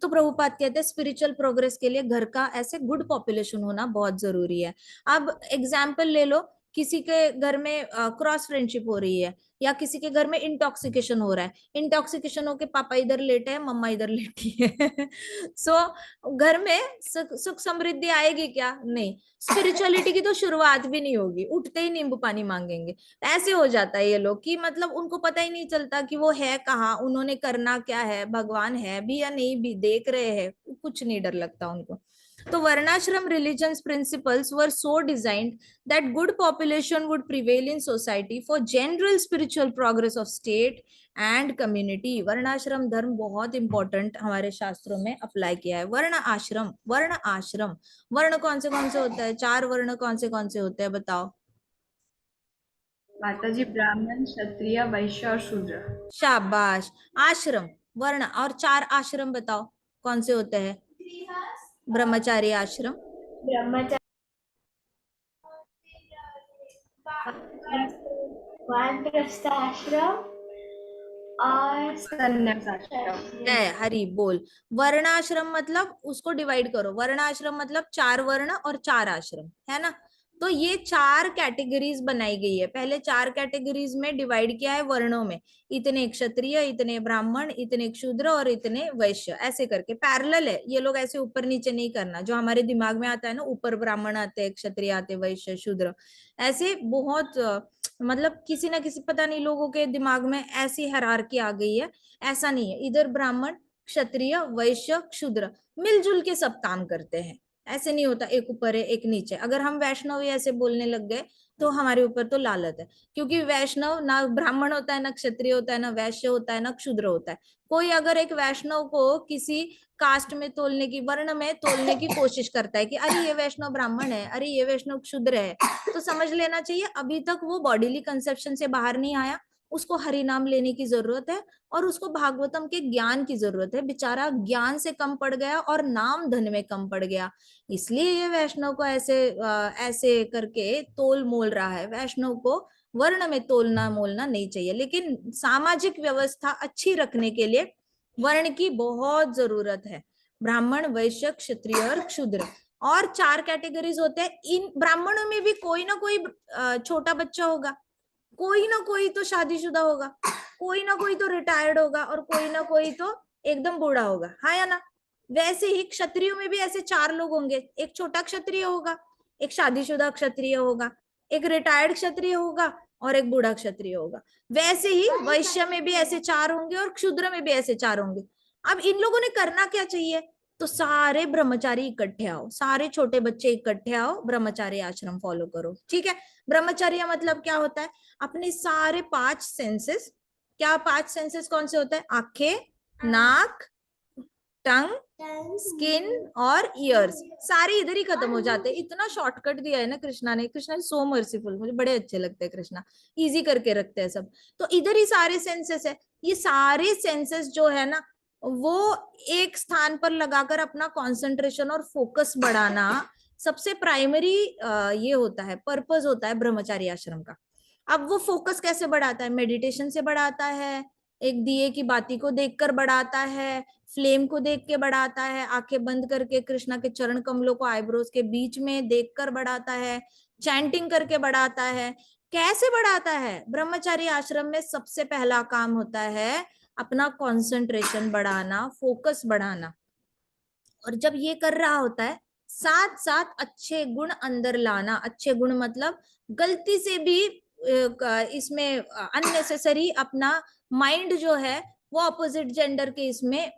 तो प्रभुपाद कहते हैं स्पिरिचुअल प्रोग्रेस के लिए घर का ऐसे गुड पॉपुलेशन होना बहुत जरूरी है। अब एग्जाम्पल ले लो, किसी के घर में क्रॉस फ्रेंडशिप हो रही है, या किसी के घर में इंटॉक्सिकेशन हो रहा है, इंटॉक्सिकेशन होके पापा इधर लेटे हैं, मम्मा इधर लेटी है सो घर में सुख समृद्धि आएगी क्या? नहीं। स्पिरिचुअलिटी की तो शुरुआत भी नहीं होगी, उठते ही नींबू पानी मांगेंगे। ऐसे हो जाता है ये लोग कि मतलब उनको पता ही नहीं चलता कि वो है कहाँ, उन्होंने करना क्या है, भगवान है भी या नहीं भी, देख रहे हैं, कुछ नहीं डर लगता उनको। तो वर्णाश्रम religions principles were so designed that good population would prevail in society for general spiritual progress of state and community. वर्णाश्रम धर्म बहुत इंपॉर्टेंट हमारे शास्त्रों में अप्लाई किया है। वर्ण आश्रम, वर्ण आश्रम, वर्ण कौन से होता है? 4 वर्ण कौन से होते हैं बताओ? माताजी ब्राह्मण, क्षत्रिय, वैश्य और शूद्र। शाबाश। आश्रम, वर्ण और 4 आश्रम बताओ कौन से होते हैं? ब्रह्मचारी आश्रम, ब्रह्मचारी, वानप्रस्थ आश्रम और संन्यास आश्रम। है। हरि बोल। वर्णाश्रम मतलब उसको डिवाइड करो, वर्णाश्रम मतलब 4 वर्ण और 4 आश्रम, है ना? तो ये 4 कैटेगरीज बनाई गई है। पहले 4 कैटेगरीज में डिवाइड किया है वर्णों में, इतने क्षत्रिय, इतने ब्राह्मण, इतने शूद्र और इतने वैश्य, ऐसे करके पैरेलल है। ये लोग ऐसे ऊपर नीचे नहीं करना, जो हमारे दिमाग में आता है ना, ऊपर ब्राह्मण आते हैं, क्षत्रिय आते, वैश्य, शूद्र, ऐसे बहुत मतलब किसी ना किसी पता नहीं लोगों के दिमाग में ऐसी हायरार्की आ गई है। ऐसा नहीं है, इधर ब्राह्मण, क्षत्रिय, वैश्य, शूद्र मिलजुल के सब काम करते हैं। ऐसे नहीं होता एक ऊपर है एक नीचे। अगर हम वैष्णव ऐसे बोलने लग गए तो हमारे ऊपर तो लालत है, क्योंकि वैष्णव ना ब्राह्मण होता है, ना क्षत्रिय होता है, ना वैश्य होता है, ना क्षुद्र होता है। कोई अगर एक वैष्णव को किसी कास्ट में तोलने की, वर्ण में तोलने की कोशिश करता है कि अरे ये वैष्णव ब्राह्मण है, अरे ये वैष्णव क्षुद्र है, तो समझ लेना चाहिए अभी तक वो बॉडीली कंसेप्शन से बाहर नहीं आया। उसको हरि नाम लेने की जरूरत है और उसको भागवतम के ज्ञान की जरूरत है। बेचारा ज्ञान से कम पड़ गया और नाम धन में कम पड़ गया, इसलिए ये वैष्णव को ऐसे करके तोल मोल रहा है। वैष्णव को वर्ण में तोलना मोलना नहीं चाहिए, लेकिन सामाजिक व्यवस्था अच्छी रखने के लिए वर्ण की बहुत जरूरत है। ब्राह्मण, वैश्य, क्षत्रिय और शूद्र, और 4 कैटेगरीज होते हैं। इन ब्राह्मणों में भी कोई ना कोई छोटा बच्चा होगा, कोई ना कोई तो शादीशुदा होगा, कोई ना कोई तो रिटायर्ड होगा, और कोई ना कोई तो एकदम बूढ़ा होगा, हाँ या ना? वैसे ही क्षत्रियो में भी ऐसे 4 लोग होंगे, एक छोटा क्षत्रिय होगा, एक शादीशुदा क्षत्रिय होगा, एक रिटायर्ड क्षत्रिय होगा और एक बूढ़ा क्षत्रिय होगा। वैसे ही वैश्य में भी ऐसे 4 होंगे और क्षुद्र में भी ऐसे 4 होंगे। अब इन लोगों ने करना क्या चाहिए, तो सारे ब्रह्मचारी इकट्ठे आओ, सारे छोटे बच्चे इकट्ठे आओ, ब्रह्मचारी आश्रम फॉलो करो, ठीक है। ब्रह्मचर्य मतलब क्या होता है, अपने सारे 5 सेंसेस, क्या 5 सेंसेस कौन से होते हैं, आंखें, नाक, टंग, स्किन और ईयर्स, सारे इधर ही खत्म हो जाते हैं। इतना शॉर्टकट दिया है ना कृष्णा ने, कृष्णा इज सो मर्सीफुल, मुझे बड़े अच्छे लगते हैं कृष्णा, इजी करके रखते हैं सब। तो इधर ही सारे सेंसेस है, ये सारे सेंसेस जो है ना वो एक स्थान पर लगाकर अपना कंसंट्रेशन और फोकस बढ़ाना सबसे प्राइमरी ये होता है, पर्पस होता है ब्रह्मचारी आश्रम का। अब वो फोकस कैसे बढ़ाता है, मेडिटेशन से बढ़ाता है, एक दिए की बाती को देखकर बढ़ाता है, फ्लेम को देख के बढ़ाता है, आंखें बंद करके कृष्णा के चरण कमलों को आईब्रोज के बीच में देखकर बढ़ाता है, चैंटिंग करके बढ़ाता है। कैसे बढ़ाता है, ब्रह्मचारी आश्रम में सबसे पहला काम होता है अपना कंसंट्रेशन बढ़ाना, फोकस बढ़ाना। और जब ये कर रहा होता है साथ साथ अच्छे गुण अंदर लाना, अच्छे गुण मतलब गलती से भी इसमें अननेसेसरी अपना माइंड जो है वो अपोजिट जेंडर के इसमें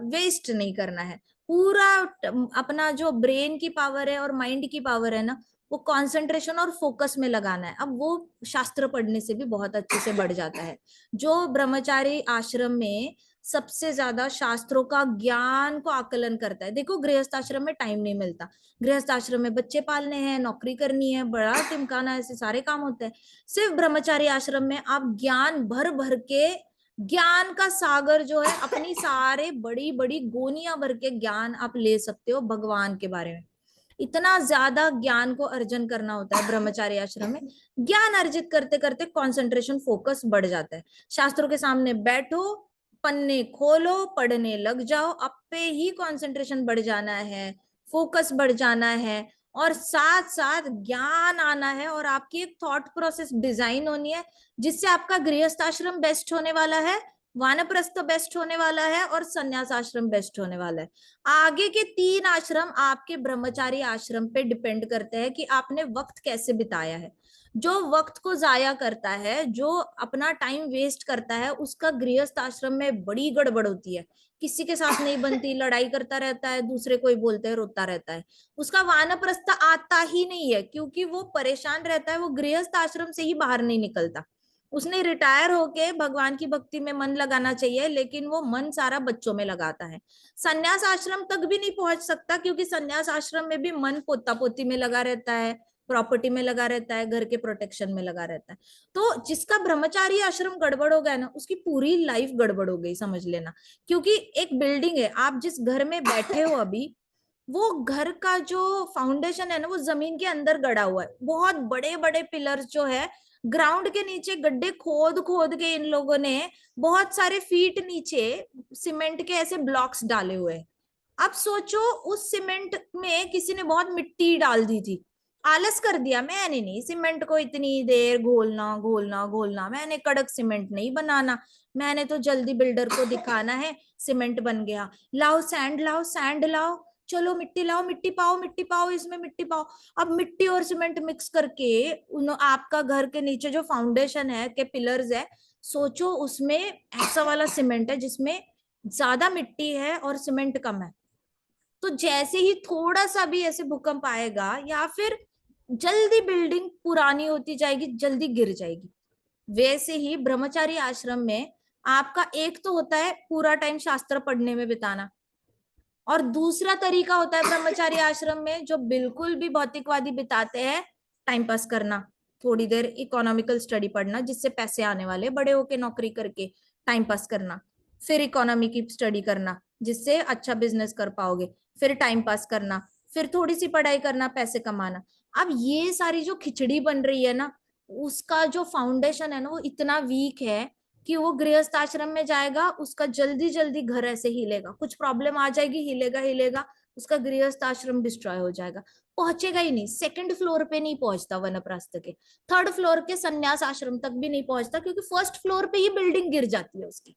वेस्ट नहीं करना है। पूरा अपना जो ब्रेन की पावर है और माइंड की पावर है ना वो कंसंट्रेशन और फोकस में लगाना है। अब वो शास्त्र पढ़ने से भी बहुत अच्छे से बढ़ जाता है। जो ब्रह्मचारी आश्रम में सबसे ज्यादा शास्त्रों का ज्ञान को आकलन करता है, देखो गृहस्थ आश्रम में टाइम नहीं मिलता, गृहस्थ आश्रम में बच्चे पालने हैं, नौकरी करनी है, बड़ा टिमकाना, ऐसे सारे काम होते हैं। सिर्फ ब्रह्मचारी आश्रम में आप ज्ञान भर भर के, ज्ञान का सागर जो है, अपनी सारे बड़ी बड़ी गोनियां भर के ज्ञान आप ले सकते हो भगवान के बारे में। इतना ज्यादा ज्ञान को अर्जन करना होता है ब्रह्मचारी आश्रम में। ज्ञान अर्जित करते करते कंसंट्रेशन फोकस बढ़ जाता है। शास्त्रों के सामने बैठो, पन्ने खोलो, पढ़ने लग जाओ, अब पे ही कंसंट्रेशन बढ़ जाना है, फोकस बढ़ जाना है, और साथ साथ ज्ञान आना है, और आपकी एक थॉट प्रोसेस डिजाइन होनी है जिससे आपका गृहस्थ आश्रम बेस्ट होने वाला है, वानप्रस्थ बेस्ट होने वाला है, और संन्यास आश्रम बेस्ट होने वाला है। आगे के 3 आश्रम आपके ब्रह्मचारी आश्रम पे डिपेंड करते हैं कि आपने वक्त कैसे बिताया है। जो वक्त को जाया करता है, जो अपना टाइम वेस्ट करता है, उसका गृहस्थ आश्रम में बड़ी गड़बड़ होती है, किसी के साथ नहीं बनती, लड़ाई करता रहता है, दूसरे कोई बोलते हैं रोता रहता है, उसका वानप्रस्थ आता ही नहीं है, क्योंकि वो परेशान रहता है, वो गृहस्थ आश्रम से ही बाहर नहीं निकलता। उसने रिटायर होके भगवान की भक्ति में मन लगाना चाहिए, लेकिन वो मन सारा बच्चों में लगाता है। संन्यास आश्रम तक भी नहीं पहुंच सकता, क्योंकि संन्यास आश्रम में भी मन पोता पोती में लगा रहता है, प्रॉपर्टी में लगा रहता है, घर के प्रोटेक्शन में लगा रहता है। तो जिसका ब्रह्मचारी आश्रम गड़बड़ हो गया ना, उसकी पूरी लाइफ गड़बड़ हो गई, समझ लेना। क्योंकि एक बिल्डिंग है, आप जिस घर में बैठे हो अभी, वो घर का जो फाउंडेशन है ना वो जमीन के अंदर गड़ा हुआ है। बहुत बड़े बड़े पिलर्स जो है ग्राउंड के नीचे गड्ढे खोद खोद के इन लोगों ने बहुत सारे फीट नीचे सीमेंट के ऐसे ब्लॉक्स डाले हुए हैं। अब सोचो उस सीमेंट में किसी ने बहुत मिट्टी डाल दी थी, आलस कर दिया, मैंने नहीं सीमेंट को इतनी देर घोलना घोलना घोलना, मैंने कड़क सीमेंट नहीं बनाना, मैंने तो जल्दी बिल्डर को दिखाना है सीमेंट बन गया, लाओ सैंड लाओ, सैंड लाओ, चलो मिट्टी लाओ, मिट्टी पाओ, मिट्टी पाओ, इसमें मिट्टी पाओ। अब मिट्टी और सीमेंट मिक्स करके आपका घर के नीचे जो फाउंडेशन है के पिलर्स है, सोचो उसमें ऐसा वाला सीमेंट है जिसमें ज्यादा मिट्टी है और सीमेंट कम है। तो जैसे ही थोड़ा सा भी ऐसे भूकंप आएगा या फिर जल्दी बिल्डिंग पुरानी होती जाएगी, जल्दी गिर जाएगी। वैसे ही ब्रह्मचारी आश्रम में आपका एक तो होता है पूरा टाइम शास्त्र पढ़ने में बिताना, और दूसरा तरीका होता है ब्रह्मचारी आश्रम में जो बिल्कुल भी भौतिकवादी बिताते हैं, टाइम पास करना, थोड़ी देर इकोनॉमिकल स्टडी पढ़ना जिससे पैसे आने वाले, बड़े होके नौकरी करके टाइम पास करना, फिर इकोनॉमी की स्टडी करना जिससे अच्छा बिजनेस कर पाओगे, फिर टाइम पास करना, फिर थोड़ी सी पढ़ाई करना, पैसे कमाना। अब ये सारी जो खिचड़ी बन रही है ना, उसका जो फाउंडेशन है ना वो इतना वीक है कि वो गृहस्थ आश्रम में जाएगा, उसका जल्दी जल्दी घर ऐसे हिलेगा, कुछ प्रॉब्लम आ जाएगी, हिलेगा हिलेगा, उसका गृहस्थ आश्रम डिस्ट्रॉय हो जाएगा, पहुंचेगा ही नहीं, 2nd फ्लोर पे नहीं पहुंचता वनप्रस्थ के, 3rd फ्लोर के संन्यास आश्रम तक भी नहीं पहुंचता, क्योंकि 1st फ्लोर पे ही बिल्डिंग गिर जाती है उसकी।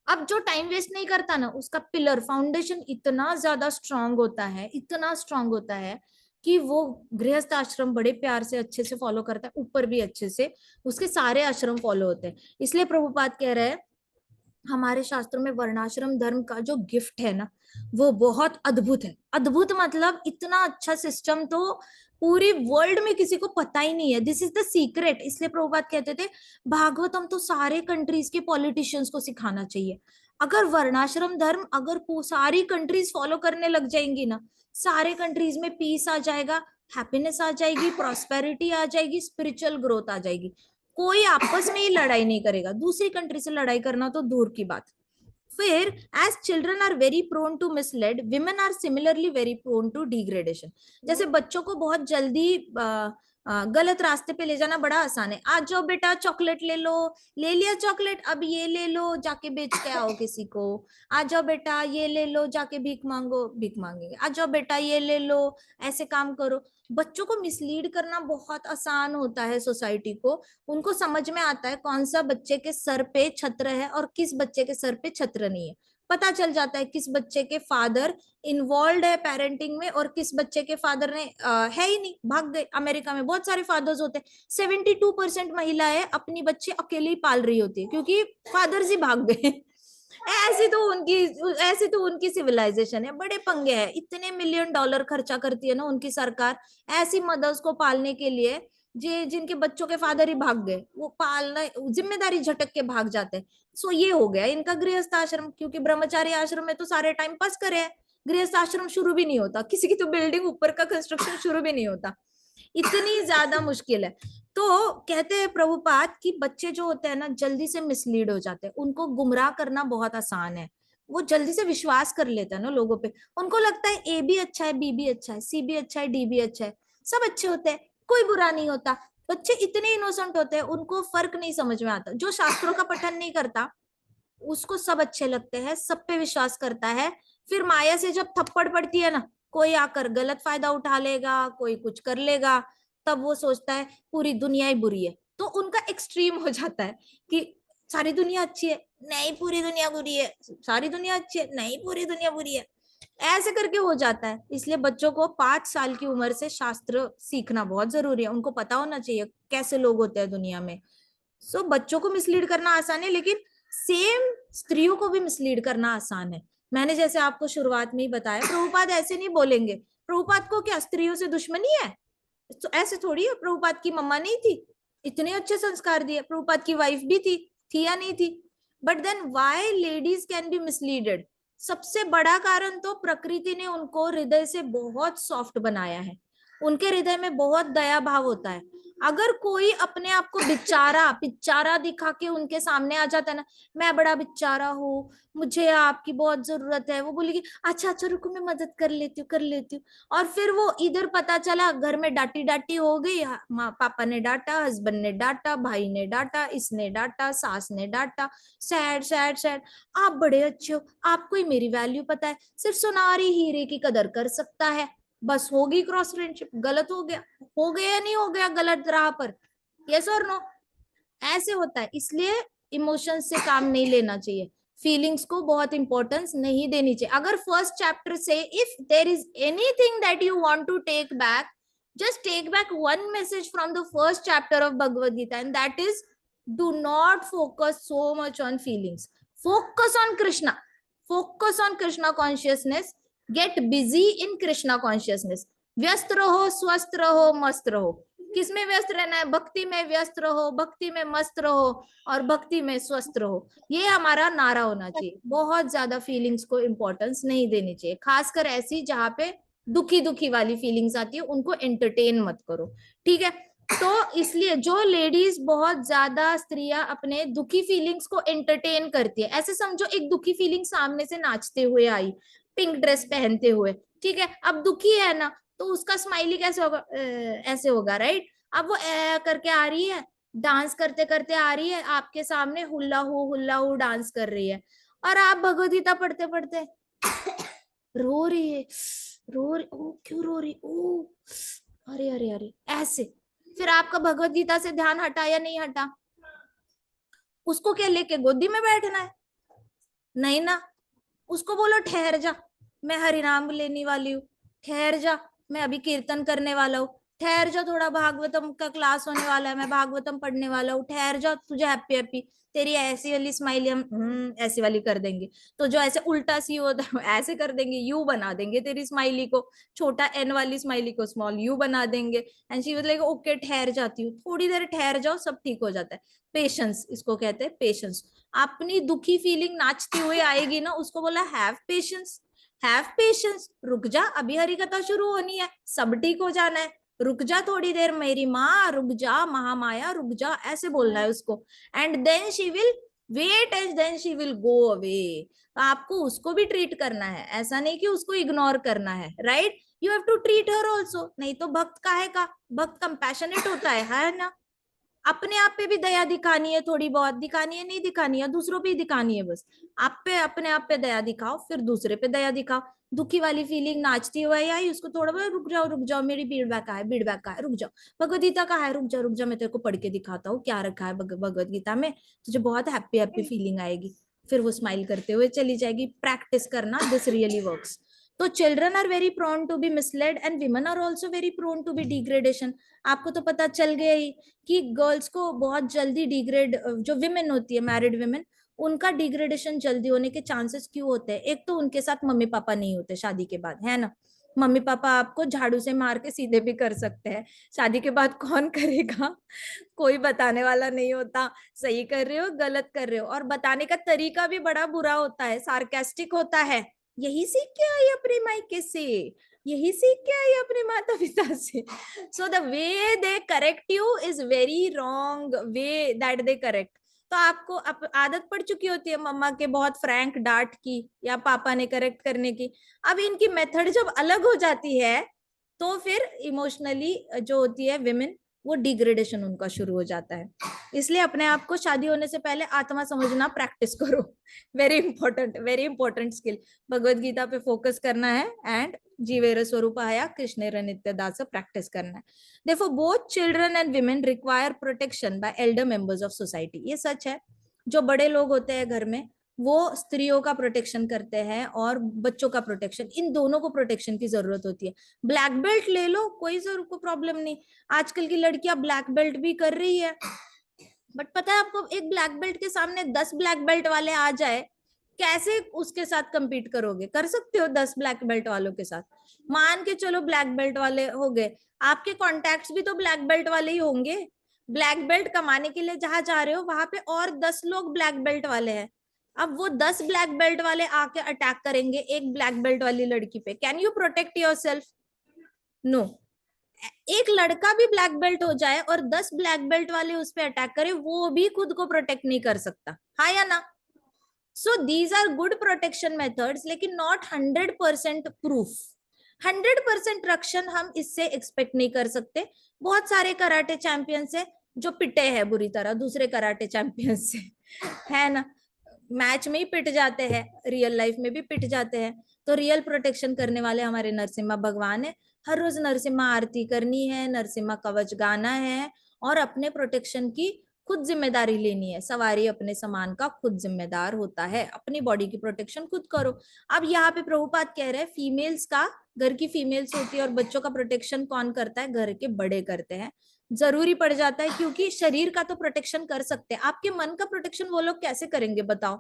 अब जो टाइम वेस्ट नहीं करता ना, उसका पिलर फाउंडेशन इतना ज्यादा स्ट्रांग होता है, इतना स्ट्रांग होता है कि वो गृहस्थ आश्रम बड़े प्यार से अच्छे से फॉलो करता है, ऊपर भी अच्छे से उसके सारे आश्रम फॉलो होते हैं। इसलिए प्रभुपाद कह रहे हैं हमारे शास्त्रों में वर्णाश्रम धर्म का जो गिफ्ट है ना, वो बहुत अद्भुत है। अद्भुत मतलब इतना अच्छा सिस्टम तो पूरी वर्ल्ड में किसी को पता ही नहीं है। This is the secret. इसलिए प्रभुपाद कहते थे भागवतम तो सारे कंट्रीज के पॉलिटिशियंस को सिखाना चाहिए। अगर वर्णाश्रम धर्म अगर सारी कंट्रीज फॉलो करने लग जाएंगी ना, सारे कंट्रीज में पीस आ जाएगा, हैप्पीनेस आ जाएगी, प्रॉस्पेरिटी आ जाएगी, स्पिरिचुअल ग्रोथ आ जाएगी। कोई आपस में ही लड़ाई नहीं करेगा, दूसरी कंट्री से लड़ाई करना तो दूर की बात। फिर as children are very prone to mislead, women are similarly very prone to degradation. जैसे बच्चों को बहुत जल्दी गलत रास्ते पे ले जाना बड़ा आसान है। आज जाओ बेटा चॉकलेट ले लो, ले लिया चॉकलेट, अब ये ले लो जाके बेच के आओ किसी को। आ जाओ बेटा ये ले लो, जाके भीख मांगो, भीख मांगेंगे। आ जाओ बेटा ये ले लो, ऐसे काम करो। बच्चों को मिसलीड करना बहुत आसान होता है सोसाइटी को। उनको समझ में आता है कौन सा बच्चे के सर पे छत्र है और किस बच्चे के सर पे छत्र नहीं है। पता चल जाता है किस बच्चे के फादर इन्वॉल्व है पेरेंटिंग में और किस बच्चे के फादर ने है ही नहीं, भाग गए। अमेरिका में बहुत सारे फादर्स होते हैं, 72% महिलाएं अपनी बच्चे अकेले ही पाल रही होती है क्योंकि फादर्स ही भाग गए। ऐसी तो उनकी सिविलाइजेशन है। बड़े पंगे हैं, इतने $1 मिलियन खर्चा करती है ना उनकी सरकार ऐसी मदर्स को पालने के लिए जिनके बच्चों के फादर ही भाग गए। वो पालना जिम्मेदारी झटक के भाग जाते हैं। सो ये हो गया इनका गृहस्थ आश्रम। क्योंकि ब्रह्मचारी आश्रम में तो सारे टाइम पास करे हैं, गृहस्थ आश्रम शुरू भी नहीं होता, किसी की तो बिल्डिंग ऊपर का कंस्ट्रक्शन शुरू भी नहीं होता। इतनी ज्यादा मुश्किल है। तो कहते हैं प्रभुपाद कि बच्चे जो होते हैं ना जल्दी से मिसलीड हो जाते हैं, उनको गुमराह करना बहुत आसान है। वो जल्दी से विश्वास कर लेता है ना लोगों पे। उनको लगता है ए भी अच्छा है, बी भी अच्छा है, सी भी अच्छा है, डी भी अच्छा है, सब अच्छे होते हैं, कोई बुरा नहीं होता। बच्चे इतने इनोसेंट होते हैं, उनको फर्क नहीं समझ में आता। जो शास्त्रों का पठन नहीं करता उसको सब अच्छे लगते हैं, सब पे विश्वास करता है। फिर माया से जब थप्पड़ पड़ती है ना, कोई आकर गलत फायदा उठा लेगा, कोई कुछ कर लेगा, तब वो सोचता है पूरी दुनिया ही बुरी है। तो उनका एक्सट्रीम हो जाता है कि सारी दुनिया अच्छी है, नहीं पूरी दुनिया बुरी है, सारी दुनिया अच्छी है, नहीं पूरी दुनिया बुरी है, ऐसे करके हो जाता है। इसलिए बच्चों को 5 साल की उम्र से शास्त्र सीखना बहुत जरूरी है। उनको पता होना चाहिए कैसे लोग होते हैं दुनिया में। सो बच्चों को मिसलीड करना आसान है, लेकिन सेम स्त्रियों को भी मिसलीड करना आसान है। मैंने जैसे आपको शुरुआत में ही बताया, प्रभुपाद ऐसे नहीं बोलेंगे। प्रभुपाद को क्या स्त्रियों से दुश्मनी है? तो ऐसे थोड़ी है। प्रभुपाद की मम्मा नहीं थी, इतने अच्छे संस्कार दिए। प्रभुपाद की वाइफ भी थी या नहीं थी? But then why ladies can be misleaded? सबसे बड़ा कारण तो प्रकृति ने उनको हृदय से बहुत सॉफ्ट बनाया है। उनके हृदय में बहुत दया भाव होता है। अगर कोई अपने आप को बिचारा बिचारा दिखा के उनके सामने आ जाता है ना, मैं बड़ा बिचारा हूँ, मुझे आपकी बहुत जरूरत है, वो बोलेगी अच्छा अच्छा रुको मैं मदद कर लेती हूँ। और फिर वो इधर पता चला घर में डांटी डांटी हो गई, माँ पापा ने डांटा, हस्बैंड ने डांटा, भाई ने डांटा, इसने डांटा, सास ने डांटा। Sad sad sad. आप बड़े अच्छे हो, आपको ही मेरी वैल्यू पता है, सिर्फ सुनारी हीरे की कदर कर सकता है। बस होगी क्रॉस फ्रेंडशिप। गलत हो गया नहीं हो गया गलत राह पर? यस और नो? ऐसे होता है। इसलिए इमोशंस से काम नहीं लेना चाहिए, फीलिंग्स को बहुत इंपॉर्टेंस नहीं देनी चाहिए। अगर फर्स्ट चैप्टर से if there is anything that you want to take back, just take back one message from the first chapter of Bhagavad Gita, and that is do not focus so much on feelings. Focus on Krishna. Focus on Krishna consciousness. Get busy in Krishna consciousness. व्यस्त रहो, स्वस्थ रहो, मस्त रहो। किसमें व्यस्त रहना है? भक्ति में व्यस्त रहो, भक्ति में मस्त रहो और भक्ति में स्वस्थ रहो। ये हमारा नारा होना चाहिए। बहुत ज्यादा फीलिंग्स को इंपॉर्टेंस नहीं देनी चाहिए, खासकर ऐसी जहां पे दुखी दुखी वाली फीलिंग्स आती है, उनको एंटरटेन मत करो। ठीक है? तो इसलिए जो लेडीज बहुत ज्यादा स्त्रियां अपने दुखी फीलिंग्स को एंटरटेन करती है, ऐसे समझो एक दुखी फीलिंग सामने से नाचते हुए आई, पिंक ड्रेस पहनते हुए, ठीक है? अब दुखी है ना, तो उसका स्माइली कैसे होगा? ऐसे होगा, राइट? अब वो करके आ रही है, डांस करते करते आ रही है आपके सामने, हुल्ला हू डांस कर रही है, और आप भगवद गीता पढ़ते पढ़ते रो रही है, ओ क्यों रो रही? ओ अरे अरे अरे, ऐसे। फिर आपका भगवद गीता से ध्यान हटा या नहीं हटा? उसको क्या लेके गोदी में बैठना है? नहीं ना। उसको बोलो ठहर जा, मैं हरिनाम लेने वाली हूँ, ठहर जा, मैं अभी कीर्तन करने वाला हूँ, ठहर जा, थोड़ा भागवतम का क्लास होने वाला है, मैं भागवतम पढ़ने वाला हूँ, ठहर जा, तुझे हैप्पी हैप्पी, तेरी ऐसी वाली स्माइली हम ऐसी वाली कर देंगे, तो जो ऐसे उल्टा सी होता है ऐसे कर देंगे, यू बना देंगे तेरी स्माइली को, छोटा एन वाली स्माइली को स्मॉल यू बना देंगे। And she was like okay ठहर जाती हूँ, थोड़ी देर ठहर जाओ, सब ठीक हो जाता है। पेशेंस, इसको कहते हैं पेशेंस। अपनी दुखी फीलिंग नाचती हुई आएगी ना, उसको बोला हैव पेशेंस। हैव पेशेंस, रुक जा, अभी हरी कथा शुरू होनी है, सब ठीक हो जाना है, रुक जा थोड़ी देर मेरी माँ, रुक जा महामाया, रुक जा, ऐसे बोलना है उसको। And then she will wait and then she will go away. आपको उसको भी ट्रीट करना है, ऐसा नहीं कि उसको इग्नोर करना है, right? You have to treat her also, नहीं तो भक्त काहे का, भक्त कंपैशनेट होता है ना? अपने आप पे भी दया दिखानी है, थोड़ी बहुत दिखानी है, नहीं दिखानी है, दूसरों पे ही दिखानी है बस। आप पे, अपने आप पे दया दिखाओ, फिर दूसरे पे दया दिखाओ। दुखी वाली फीलिंग नाचती हुई आई, उसको थोड़ा बहुत रुक जाओ मेरी फीडबैक है, फीडबैक है, रुक जाओ, भगवत गीता का है, रुक जा मैं तेरे को पढ़ के दिखाता हूँ क्या रखा है भगवत गीता में, तुझे बहुत हैप्पी हैप्पी फीलिंग आएगी। फिर वो स्माइल करते हुए चली जाएगी। प्रैक्टिस करना, दिस रियली वर्क्स। तो children are very prone to be mislead and women are also very prone to be degradation. आपको तो पता चल गया ही कि गर्ल्स को बहुत जल्दी डिग्रेड, जो विमेन होती है मैरिड विमेन, उनका डिग्रेडेशन जल्दी होने के चांसेस क्यों होते हैं? एक तो उनके साथ मम्मी पापा नहीं होते शादी के बाद, है ना? मम्मी पापा आपको झाड़ू से मार के सीधे भी कर सकते हैं, शादी के बाद कौन करेगा? कोई बताने वाला नहीं होता, सही कर रहे हो गलत कर रहे हो, और बताने का तरीका भी बड़ा बुरा होता है, सार्केस्टिक होता है। यही सीख के आई अपने मायके से, यही सीख के आई अपने माता पिता से। So the way they correct you is very wrong way that they correct. तो आपको आदत पड़ चुकी होती है मम्मा के बहुत फ्रैंक डांट की या पापा ने करेक्ट करने की। अब इनकी मेथड जब अलग हो जाती है तो फिर इमोशनली जो होती है विमेन, वो डिग्रेडेशन उनका शुरू हो जाता है। इसलिए अपने आप को शादी होने से पहले आत्मा समझना प्रैक्टिस करो। Very important skill. Bhagavad Gita पे फोकस करना है एंड जीवेर स्वरूपाया कृष्णेर नित्यदास प्रैक्टिस करना है। देखो both children and women require protection bye Elder members of society. ये सच है, जो बड़े लोग होते हैं घर में वो स्त्रियों का प्रोटेक्शन करते हैं और बच्चों का प्रोटेक्शन, इन दोनों को प्रोटेक्शन की जरूरत होती है। ब्लैक बेल्ट ले लो, कोई जरूर को प्रॉब्लम नहीं, आजकल की लड़कियां ब्लैक बेल्ट भी कर रही है। बट पता है आपको, एक ब्लैक बेल्ट के सामने 10 ब्लैक बेल्ट वाले आ जाए, कैसे उसके साथ compete करोगे? कर सकते हो 10 ब्लैक बेल्ट वालों के साथ? मान के चलो ब्लैक बेल्ट वाले हो गए, आपके कॉन्टैक्ट्स भी तो ब्लैक बेल्ट वाले ही होंगे। ब्लैक बेल्ट कमाने के लिए जहां जा रहे हो वहां पे और 10 लोग ब्लैक बेल्ट वाले हैं। अब वो 10 ब्लैक बेल्ट वाले आके अटैक करेंगे एक ब्लैक बेल्ट वाली लड़की पे, can you protect yourself? No. एक लड़का भी ब्लैक बेल्ट हो जाए और 10 ब्लैक बेल्ट वाले उस पर अटैक करे, वो भी खुद को प्रोटेक्ट नहीं कर सकता, हाँ या ना? So these are good protection methods, लेकिन नॉट 100% प्रूफ। 100% रक्षण हम इससे एक्सपेक्ट नहीं कर सकते। बहुत सारे कराटे चैंपियन है जो पिटे हैं बुरी तरह दूसरे कराटे चैंपियन से, है ना? मैच में ही पिट जाते हैं, रियल लाइफ में भी पिट जाते हैं। तो रियल प्रोटेक्शन करने वाले हमारे नरसिम्हा भगवान है। हर रोज नरसिम्हा आरती करनी है, नरसिम्हा कवच गाना है और अपने प्रोटेक्शन की खुद जिम्मेदारी लेनी है। सवारी अपने सामान का खुद जिम्मेदार होता है, अपनी बॉडी की प्रोटेक्शन खुद करो। अब यहाँ पे प्रभुपाद कह रहे हैं फीमेल्स का, घर की फीमेल्स होती है और बच्चों का प्रोटेक्शन कौन करता है? घर के बड़े करते हैं। जरूरी पड़ जाता है क्योंकि शरीर का तो प्रोटेक्शन कर सकते हैं, आपके मन का प्रोटेक्शन वो लोग कैसे करेंगे बताओ?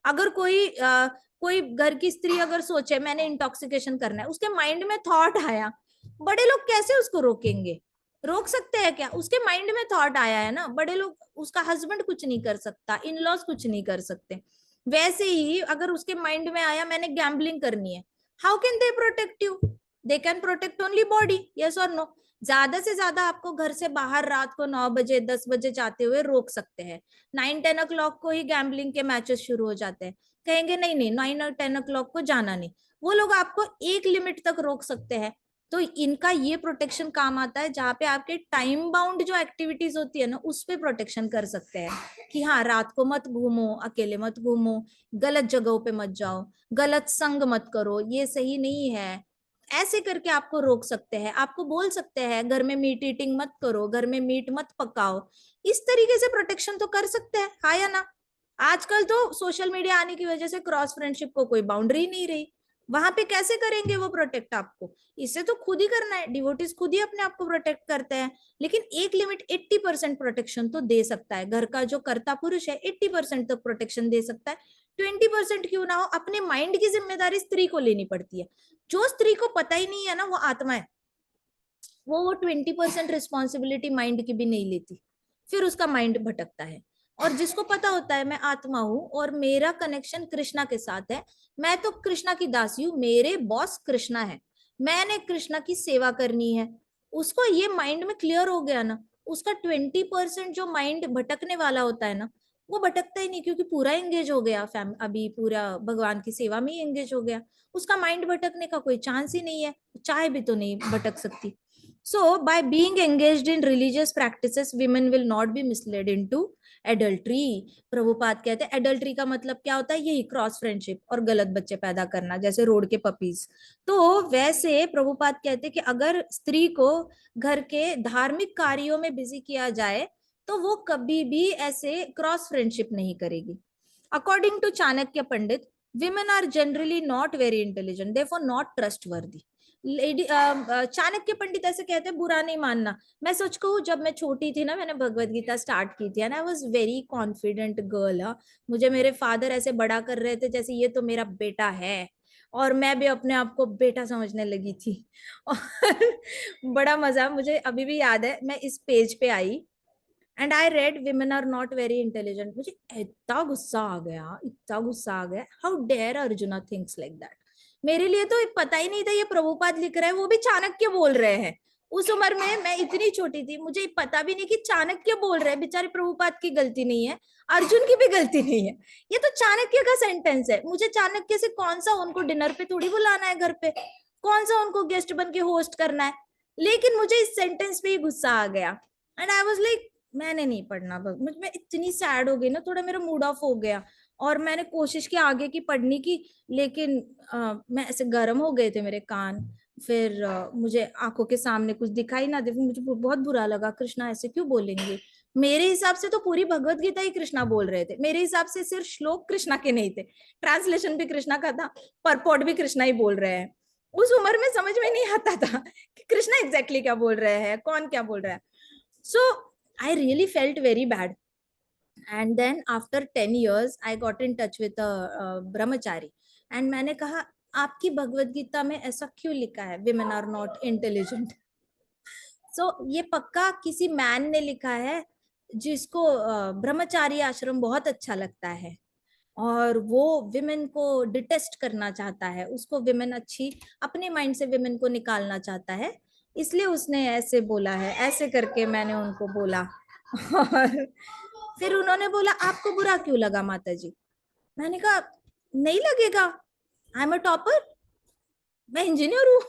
अगर कोई घर की स्त्री अगर सोचे मैंने इंटॉक्सिकेशन करना है, उसके माइंड में थॉट आया, बड़े लोग कैसे उसको रोकेंगे? रोक सकते हैं क्या? उसके माइंड में थॉट आया है ना, बड़े लोग, उसका हस्बैंड कुछ नहीं कर सकता, इन लॉज कुछ नहीं कर सकते। वैसे ही अगर उसके माइंड में आया मैंने गैम्बलिंग करनी है, how can they protect you? They can protect only body, yes और नो? ज्यादा से ज्यादा आपको घर से बाहर रात को 9 बजे 10 बजे जाते हुए रोक सकते हैं। 9-10 o'clock को ही गैम्बलिंग के मैचेस शुरू हो जाते हैं, कहेंगे नहीं नहीं 9 और 10 o'clock को जाना नहीं, वो लोग आपको एक लिमिट तक रोक सकते हैं। तो इनका ये प्रोटेक्शन काम आता है जहाँ पे आपके टाइम बाउंड जो एक्टिविटीज होती है ना उस पे प्रोटेक्शन कर सकते हैं कि हाँ रात को मत घूमो, अकेले मत घूमो, गलत जगहों पे मत जाओ, गलत संग मत करो, ये सही नहीं है, ऐसे करके आपको रोक सकते हैं। आपको बोल सकते हैं घर में मीट ईटिंग मत करो, घर में मीट मत पकाओ, इस तरीके से प्रोटेक्शन तो कर सकते हैं, हाँ या ना? आजकल तो सोशल मीडिया आने की वजह से क्रॉस फ्रेंडशिप को कोई बाउंड्री नहीं रही, वहां पे कैसे करेंगे वो प्रोटेक्ट आपको? इसे तो खुद ही करना है, डिवोटीज खुद ही अपने आप को प्रोटेक्ट करते हैं। लेकिन एक लिमिट 80% प्रोटेक्शन तो दे सकता है, घर का जो कर्ता पुरुष है 80% तक प्रोटेक्शन दे सकता है। 20% क्यों ना हो, अपने माइंड की जिम्मेदारी स्त्री को लेनी पड़ती है। जो स्त्री को पता ही नहीं है ना वो आत्मा है, वो 20% रिस्पॉन्सिबिलिटी माइंड की भी नहीं लेती, फिर उसका माइंड भटकता है। और जिसको पता होता है मैं आत्मा हूं और मेरा कनेक्शन कृष्णा के साथ है, मैं तो कृष्णा की दासी हूँ, मेरे बॉस कृष्णा है, मैंने कृष्णा की सेवा करनी है, उसको ये माइंड में क्लियर हो गया ना, उसका 20% जो माइंड भटकने वाला होता है ना, वो भटकता ही नहीं, क्योंकि पूरा एंगेज हो गया, अभी पूरा भगवान की सेवा में ही एंगेज हो गया, उसका माइंड भटकने का कोई चांस ही नहीं है, चाहे भी तो नहीं भटक सकती। So, by being engaged in religious practices, women will not be misled into adultery. Prabhupada कहते हैं adultery का मतलब क्या होता है, यही क्रॉस फ्रेंडशिप और गलत बच्चे पैदा करना, जैसे रोड के पपीज। तो वैसे प्रभुपाद कहते हैं कि अगर स्त्री को घर के धार्मिक कार्यों में बिजी किया जाए तो वो कभी भी ऐसे क्रॉस फ्रेंडशिप नहीं करेगी। According to Chanakya Pandit, women are generally not very intelligent, therefore not trustworthy. Lady Chanakya Pandit ऐसे कहते हैं, बुरा नहीं मानना। मैं सच कहूँ, जब मैं छोटी थी ना, मैंने भगवत गीता स्टार्ट की थी, I was very confident girl. मुझे मेरे फादर ऐसे बड़ा कर रहे थे जैसे ये तो मेरा बेटा है, और मैं भी अपने आप को बेटा समझने लगी थी। और बड़ा मजा, मुझे अभी भी याद है, मैं इस पेज पे I and I read women are not very intelligent. मुझे इतना गुस्सा आ गया, इतना गुस्सा आ गया, how dare Arjuna thinks like that. मेरे लिए तो पता ही नहीं था ये प्रभुपाद लिख रहा है, वो भी चाणक्य बोल रहे हैं। उस उम्र में मैं इतनी छोटी थी, मुझे पता भी नहीं कि चाणक्य बोल रहे हैं, बेचारे प्रभुपाद की गलती नहीं है, अर्जुन की भी गलती नहीं है, ये तो चाणक्य का सेंटेंस है। मुझे चाणक्य से कौन सा उनको डिनर पे थोड़ी बुलाना है घर पे, कौन सा उनको गेस्ट बन के होस्ट करना है, लेकिन मुझे इस सेंटेंस पे ही गुस्सा आ गया एंड आई वाज लाइक मैंने नहीं पढ़ना। बस मुझ में इतनी सैड हो गई ना, थोड़ा मेरा मूड ऑफ हो गया, और मैंने कोशिश की आगे की पढ़ने की, लेकिन मैं ऐसे गर्म हो गए थे मेरे कान। फिर मुझे आंखों के सामने कुछ दिखाई ना दे, मुझे बहुत बुरा लगा, कृष्णा ऐसे क्यों बोलेंगे। मेरे हिसाब से तो पूरी भगवत गीता ही कृष्णा बोल रहे थे, मेरे हिसाब से सिर्फ श्लोक कृष्णा के नहीं थे, ट्रांसलेशन भी कृष्णा का था, परपोर्ट भी कृष्णा ही बोल रहे हैं। उस उम्र में समझ में नहीं आता था कि कृष्णा एग्जैक्टली क्या बोल रहे हैं, कौन क्या बोल रहा है। सो I really felt very bad. And then after 10 years, I got in touch with a brahmachari. And मैंने कहा, आपकी भगवत गीता में ऐसा क्यों लिखा है, women are not intelligent? So ये पक्का किसी मैन ने लिखा है जिसको ब्रह्मचारी आश्रम बहुत अच्छा लगता है, और वो विमेन को डिटेस्ट करना चाहता है, उसको विमेन अच्छी, अपने माइंड से विमेन को निकालना चाहता है, इसलिए उसने ऐसे बोला है। ऐसे करके मैंने उनको बोला। और फिर उन्होंने बोला, आपको बुरा क्यों लगा माता जी? मैंने कहा, नहीं लगेगा, आई एम अ टॉपर, मैं इंजीनियर हूँ।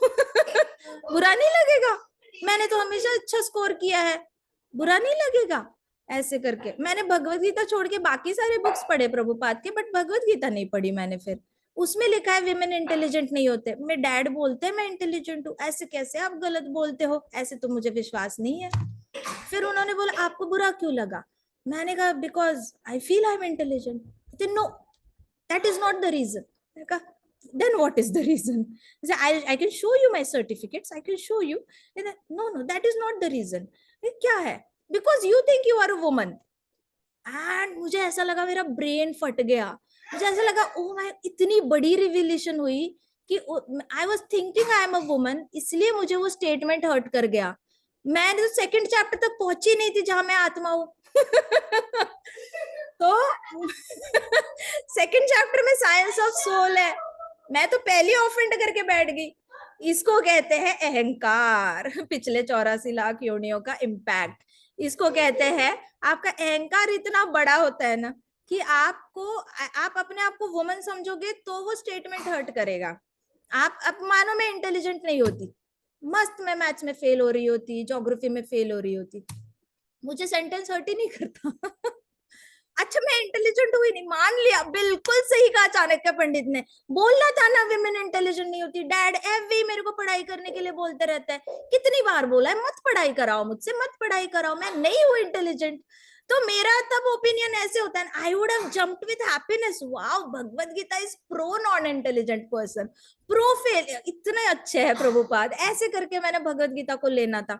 बुरा नहीं लगेगा, मैंने तो हमेशा अच्छा स्कोर किया है, बुरा नहीं लगेगा। ऐसे करके मैंने भगवत गीता छोड़ के बाकी सारे बुक्स पढ़े प्रभुपाद के, बट भगवत गीता नहीं पढ़ी मैंने। फिर उसमें लिखा है विमेन इंटेलिजेंट नहीं होते। मेरे डैड बोलते हैं मैं इंटेलिजेंट हूँ, ऐसे कैसे आप गलत बोलते हो, ऐसे तो मुझे विश्वास नहीं है। फिर उन्होंने बोला, आपको बुरा क्यों लगा? मैंने कहा, because I feel I am intelligent. No, that is not the reason. मैंने कहा, then what is the reason? I can show you my certificates, I can show you. No, no, that is not the reason. क्या है? Because you think you are a woman. And मुझे ऐसा लगा, मेरा brain फट गया, मुझे ऐसा लगा, ओ माय, इतनी बड़ी रिविलेशन हुई कि I was thinking I am a woman, इसलिए मुझे वो स्टेटमेंट हर्ट कर गया। मैंने तो सेकंड चैप्टर तक पहुंची नहीं थी जहां मैं आत्मा हूं। तो सेकंड चैप्टर में साइंस ऑफ सोल है, मैं तो पहली ऑफेंड करके बैठ गई। इसको कहते हैं अहंकार, पिछले 84 लाख योनियों का इम्पैक्ट। इसको कहते हैं आपका अहंकार इतना बड़ा होता है ना कि आप अपने आप को वुमन समझोगे तो वो स्टेटमेंट हर्ट करेगा। आप अब मानो मैं इंटेलिजेंट नहीं होती, मस्त मैं मैथ्स में फेल हो रही होती, ज्योग्राफी में फेल हो रही होती, मुझे सेंटेंस हर्ट ही नहीं करता। अच्छा, मैं इंटेलिजेंट हुई नहीं, मान लिया, बिल्कुल सही कहा चाणक्य पंडित ने, बोलना था ना विमेन इंटेलिजेंट नहीं होती। डैड एवरी मेरे को पढ़ाई करने के लिए बोलते रहता है, कितनी बार बोला है मत पढ़ाई कराओ मुझसे, मत पढ़ाई कराओ, मैं नहीं हूँ इंटेलिजेंट। तो मेरा तब ओपिनियन ऐसे होता है, I would have jumped with happiness, wow Bhagavad Gita is pro non intelligent person, pro fail, इतने अच्छे हैं प्रभुपाद, ऐसे करके मैंने भगवत गीता को लेना था।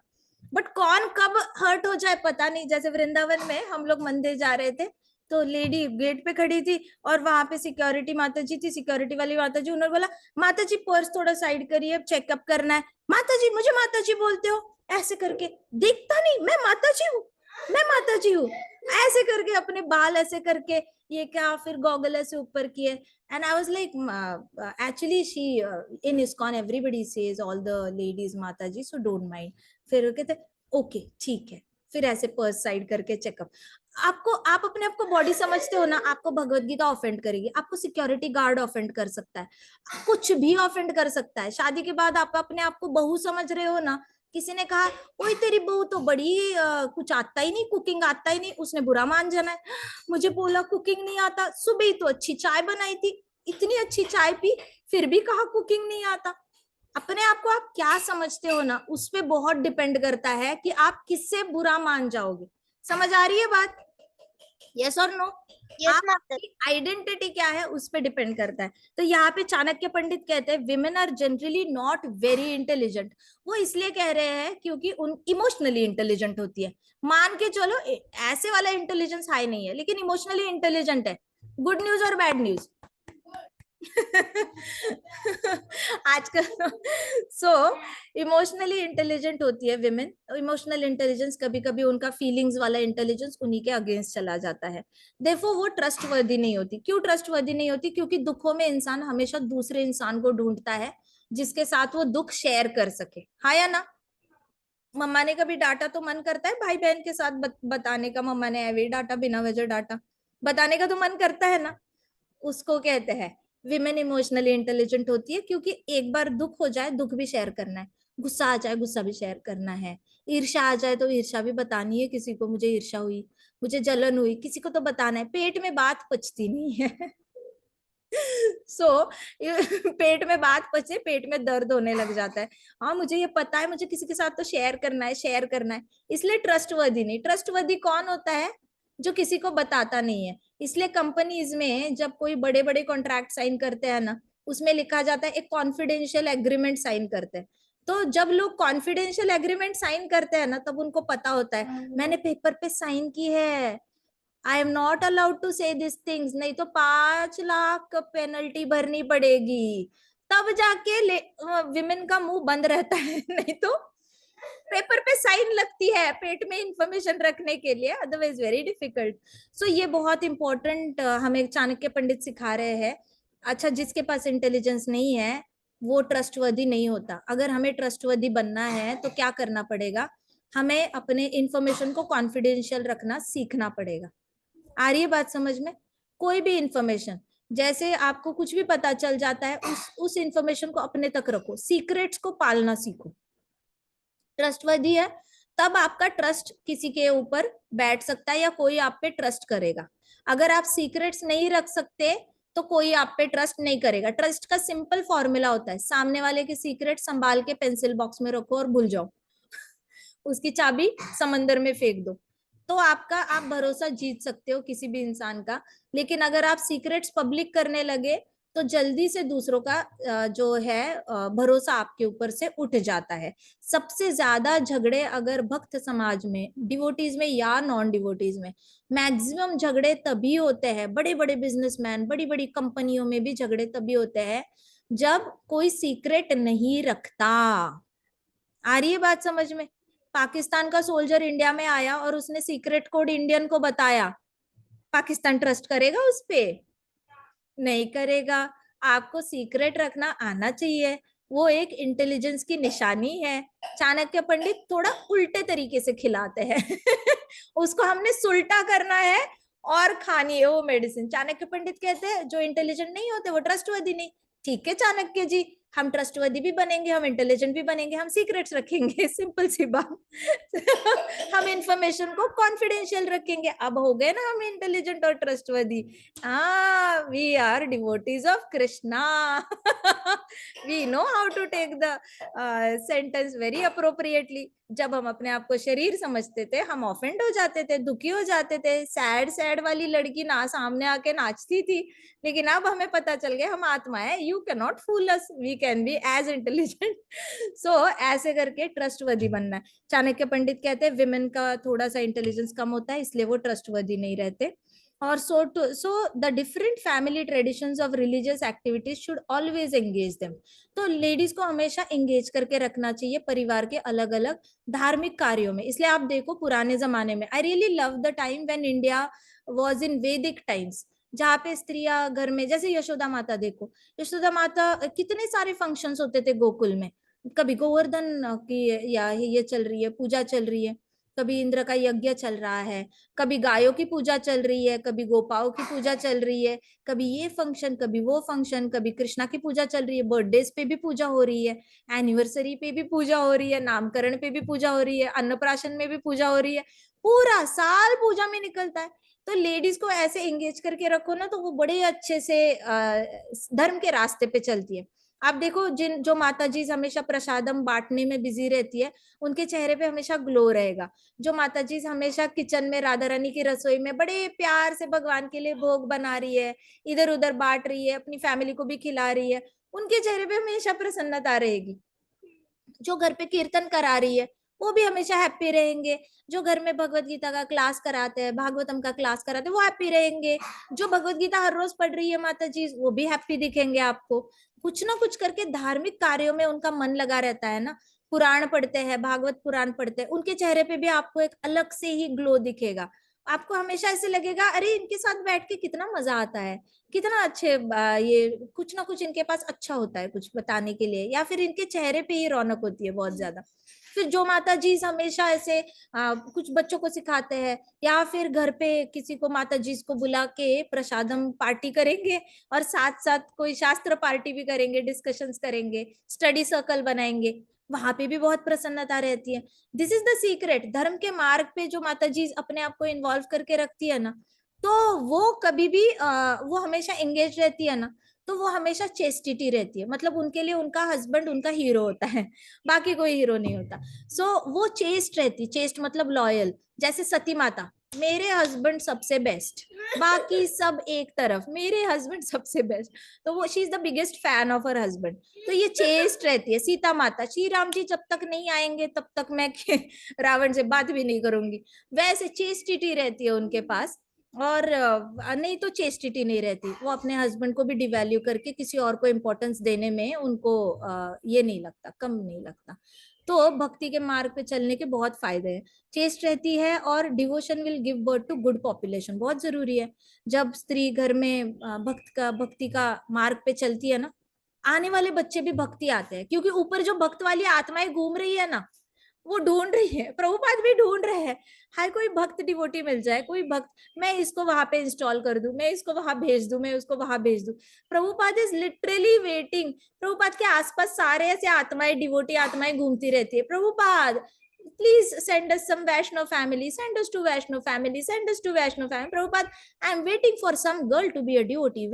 बट कौन कब हर्ट हो जाए पता नहीं। जैसे वृंदावन में हम लोग मंदिर जा रहे थे, तो लेडी गेट पे खड़ी थी और वहां पे सिक्योरिटी माता जी थी, सिक्योरिटी वाली माता जी, उन्होंने बोला माता जी पर्स थोड़ा साइड करिए, चेकअप करना है। माता जी, मुझे माता जी बोलते हो ऐसे करके, दिखता नहीं मैं माता जी हूँ, मैं माता जी हूँ, ऐसे करके अपने बाल ऐसे करके, ये क्या, फिर गॉगल ऐसे ऊपर किए। And I was like, actually she in ISKCON everybody says all the ladies माता जी, सो डोंट माइंड। फिर वो कहते ओके ठीक है, फिर ऐसे पर्स साइड करके चेकअप। आपको, आप अपने आप को बॉडी समझते हो ना, आपको भगवत गीता ऑफेंड करेगी, आपको सिक्योरिटी गार्ड ऑफेंड कर सकता है, कुछ भी ऑफेंड कर सकता है। शादी के बाद आप अपने आप को बहू समझ रहे हो ना, किसी ने कहा ओए तेरी बहू तो बड़ी कुछ आता ही नहीं, कुकिंग आता ही नहीं, उसने बुरा मान जाना है। मुझे बोला कुकिंग नहीं आता, सुबह ही तो अच्छी चाय बनाई थी, इतनी अच्छी चाय पी, फिर भी कहा कुकिंग नहीं आता। अपने आप को आप क्या समझते हो ना, उस पे बहुत डिपेंड करता है कि आप किससे बुरा मान जाओगे। समझ आ रही है बात? यस और नो? आपकी आइडेंटिटी क्या है उस पे डिपेंड करता है। तो यहाँ पे चाणक्य पंडित कहते हैं women are generally not very intelligent. वो इसलिए कह रहे हैं क्योंकि उन इमोशनली इंटेलिजेंट होती है। मान के चलो ऐसे वाला इंटेलिजेंस हाई नहीं है, लेकिन इमोशनली इंटेलिजेंट है। गुड न्यूज और बैड न्यूज? आजकल सो इमोशनली इंटेलिजेंट होती है विमेन। इमोशनल इंटेलिजेंस कभी कभी उनका फीलिंग्स वाला इंटेलिजेंस उन्हीं के अगेंस्ट चला जाता है, देखो वो ट्रस्टवर्दी नहीं होती। क्यों ट्रस्टवर्दी नहीं होती? क्योंकि दुखों में इंसान हमेशा दूसरे इंसान को ढूंढता है जिसके साथ वो दुख शेयर कर सके, हाँ या ना? मम्मा ने कभी डांटा तो मन करता है भाई बहन के साथ बताने का, मम्मा ने ऐवे डांटा, बिना वजह डांटा, बताने का तो मन करता है ना। उसको कहते हैं विमेन इमोशनली इंटेलिजेंट होती है, क्योंकि एक बार दुख हो जाए दुख भी शेयर करना है, गुस्सा आ जाए गुस्सा भी शेयर करना है, ईर्ष्या आ जाए तो ईर्ष्या भी बतानी है किसी को, मुझे ईर्ष्या हुई, मुझे जलन हुई, किसी को तो बताना है। पेट में बात पचती नहीं है। पेट में बात पचे, पेट में दर्द होने लग जाता है। हाँ मुझे ये पता है, मुझे किसी के साथ तो शेयर करना है, शेयर करना है, इसलिए ट्रस्टवर्दी नहीं। ट्रस्टवर्दी कौन होता है? जो किसी को बताता नहीं है। इसलिए कंपनीज में जब कोई बड़े बड़े कॉन्ट्रैक्ट साइन करते हैं ना, उसमें लिखा जाता है एक कॉन्फिडेंशियल एग्रीमेंट साइन करते हैं। तो जब लोग कॉन्फिडेंशियल एग्रीमेंट साइन करते हैं ना, तब उनको पता होता है मैंने पेपर पे साइन की है, I am not allowed to say this things, नहीं तो 5 लाख पेनल्टी भरनी पड़ेगी। तब जाके विमेन का मुंह बंद रहता है, नहीं तो पेपर पे साइन लगती है पेट में इंफॉर्मेशन रखने के लिए, अदरवाइज वेरी डिफिकल्ट। सो ये बहुत इंपॉर्टेंट हमें चाणक्य पंडित सिखा रहे हैं। अच्छा, जिसके पास इंटेलिजेंस नहीं है वो ट्रस्टवर्दी नहीं होता। अगर हमें ट्रस्टवर्दी बनना है तो क्या करना पड़ेगा? हमें अपने इंफॉर्मेशन को कॉन्फिडेंशियल रखना सीखना पड़ेगा। आ रही है बात समझ में? कोई भी इंफॉर्मेशन, जैसे आपको कुछ भी पता चल जाता है, उस इंफॉर्मेशन को अपने तक रखो, सीक्रेट्स को पालना सीखो। ट्रस्टवर्दी है तब आपका ट्रस्ट किसी के ऊपर बैठ सकता है या कोई आप पे ट्रस्ट करेगा। अगर आप सीक्रेट्स नहीं रख सकते तो कोई आप पे ट्रस्ट नहीं करेगा। ट्रस्ट का सिंपल फॉर्मूला होता है, सामने वाले के सीक्रेट संभाल के पेंसिल बॉक्स में रखो और भूल जाओ, उसकी चाबी समंदर में फेंक दो, तो आपका, आप भरोसा जीत सकते हो किसी भी इंसान का। लेकिन अगर आप सीक्रेट्स पब्लिक करने लगे तो जल्दी से दूसरों का जो है भरोसा आपके ऊपर से उठ जाता है। सबसे ज्यादा झगड़े अगर भक्त समाज में, डिवोटीज में या नॉन डिवोटीज में, मैक्सिमम झगड़े तभी होते हैं, बड़े बड़े बिजनेसमैन, बड़ी बड़ी कंपनियों में भी झगड़े तभी होते हैं जब कोई सीक्रेट नहीं रखता। आ रही है बात समझ में? पाकिस्तान का सोल्जर इंडिया में आया और उसने सीक्रेट कोड इंडियन को बताया, पाकिस्तान ट्रस्ट करेगा उस पे? नहीं करेगा। आपको सीक्रेट रखना आना चाहिए, वो एक इंटेलिजेंस की निशानी है। चाणक्य पंडित थोड़ा उल्टे तरीके से खिलाते हैं। उसको हमने सुलटा करना है और खानी है वो मेडिसिन। चाणक्य पंडित कहते हैं जो इंटेलिजेंट नहीं होते वो ट्रस्टवर्दी नहीं। ठीक है चाणक्य जी, हम ट्रस्टवर्दी भी बनेंगे, हम इंटेलिजेंट भी बनेंगे, हम सीक्रेट्स रखेंगे, सिंपल सी बात। हम इंफॉर्मेशन को कॉन्फिडेंशियल रखेंगे। अब हो गए ना हम इंटेलिजेंट और trustworthy. We are devotees of Krishna. We know how to take the sentence very appropriately. जब हम अपने आप को शरीर समझते थे, हम ऑफेंड हो जाते थे, दुखी हो जाते थे। सैड सैड वाली लड़की ना सामने आके नाचती थी, लेकिन अब हमें पता चल गया हम आत्मा है। You can not fool us, we can be as intelligent. So ऐसे करके ट्रस्टवर्दी बनना है। चाणक्य पंडित कहते हैं विमेन का थोड़ा सा इंटेलिजेंस कम होता है, इसलिए वो ट्रस्टवर्दी नहीं रहते। और so the different family traditions of religious activities should always engage them. तो लेडीज को हमेशा एंगेज करके रखना चाहिए परिवार के अलग अलग धार्मिक कार्यों में। इसलिए आप देखो पुराने जमाने में, I really love the time when India was in वैदिक टाइम्स, जहाँ पे स्त्रियां घर में, जैसे यशोदा माता देखो, यशोदा माता कितने सारे फंक्शंस होते थे गोकुल में। कभी गोवर्धन की या ये चल रही है, पूजा चल रही है, कभी इंद्र का यज्ञ चल रहा है, कभी गायों की पूजा चल रही है, कभी गोपाओं की पूजा चल रही है, कभी ये फंक्शन, कभी वो फंक्शन, कभी कृष्णा की पूजा चल रही है, बर्थडेज पे भी पूजा हो रही है, एनिवर्सरी पे भी पूजा हो रही है, नामकरण पे भी पूजा हो रही है, अन्नप्राशन में भी पूजा हो रही है। पूरा साल पूजा में निकलता है। तो लेडीज को ऐसे एंगेज करके रखो ना, तो वो बड़े अच्छे से धर्म के रास्ते पे चलती है। आप देखो जिन जो माता जी हमेशा प्रसादम बांटने में बिजी रहती है, उनके चेहरे पे हमेशा ग्लो रहेगा। जो माता जी हमेशा किचन में राधा रानी की रसोई में बड़े प्यार से भगवान के लिए भोग बना रही है, इधर उधर बांट रही है, अपनी फैमिली को भी खिला रही है, उनके चेहरे पे हमेशा प्रसन्नता रहेगी। जो घर पे कीर्तन करा रही है, वो भी हमेशा हैप्पी रहेंगे। जो घर में भगवत गीता का क्लास कराते हैं, भागवतम का क्लास कराते हैं, वो हैप्पी रहेंगे। जो भगवत गीता हर रोज पढ़ रही है माता जी, वो भी हैप्पी दिखेंगे आपको। कुछ ना कुछ करके धार्मिक कार्यों में उनका मन लगा रहता है ना। पुराण पढ़ते हैं, भागवत पुराण पढ़ते हैं, उनके चेहरे पे भी आपको एक अलग से ही ग्लो दिखेगा। आपको हमेशा ऐसे लगेगा अरे इनके साथ बैठ के कितना मजा आता है, कितना अच्छे ये कुछ ना कुछ इनके पास अच्छा होता है कुछ बताने के लिए, या फिर इनके चेहरे पे ही रौनक होती है बहुत ज्यादा। फिर जो माता जी हमेशा ऐसे कुछ बच्चों को सिखाते हैं, या फिर घर पे किसी को माता जी को बुला के प्रसादम पार्टी करेंगे, और साथ साथ कोई शास्त्र पार्टी भी करेंगे, डिस्कशंस करेंगे, स्टडी सर्कल बनाएंगे, वहां पे भी बहुत प्रसन्नता रहती है। This is the secret. धर्म के मार्ग पे जो माता जी अपने आप को इन्वॉल्व करके रखती है ना, तो वो कभी भी वो हमेशा एंगेज रहती है ना, तो वो हमेशा चेस्टिटी रहती है। मतलब उनके लिए उनका हस्बैंड उनका हीरो होता है, बाकी कोई हीरो नहीं होता। सो वो चेस्ट रहती, चेस्ट मतलब लॉयल। जैसे सती माता, मेरे हस्बैंड सबसे बेस्ट, बाकी सब एक तरफ, मेरे हस्बैंड सबसे बेस्ट। तो वो she is the biggest fan of her husband. तो ये चेस्ट रहती है। सीता माता, श्री राम जी जब तक नहीं आएंगे तब तक मैं रावण से बात भी नहीं करूंगी। वैसे चेस्टिटी रहती है उनके पास। और नहीं तो चेस्टिटी नहीं रहती, वो अपने हस्बैंड को भी डिवैल्यू करके किसी और को इम्पोर्टेंस देने में उनको ये नहीं लगता, कम नहीं लगता। तो भक्ति के मार्ग पे चलने के बहुत फायदे हैं। चेस्ट रहती है, और devotion will give birth to good population, बहुत जरूरी है। जब स्त्री घर में भक्ति का मार्ग पे चलती है ना, आने वाले बच्चे भी भक्ति आते हैं, क्योंकि ऊपर जो भक्त वाली आत्माएं घूम रही है ना, वो ढूंढ रही है, प्रभुपाद भी ढूंढ रहे हैं, हर कोई भक्त डिवोटी मिल जाए, कोई भक्त, मैं इसको वहां पे इंस्टॉल कर दूं, मैं इसको वहां भेज दूं, मैं उसको वहां भेज दूं। Prabhupada is literally waiting. Prabhupada के आसपास सारे ऐसे आत्माएं, डिवोटी आत्माएं घूमती रहती है। Prabhupada please send us some Vaishnav family, send us to Vaishnav family, send us to Vaishnav family. Prabhupada, I am waiting for some girl to be a devotee.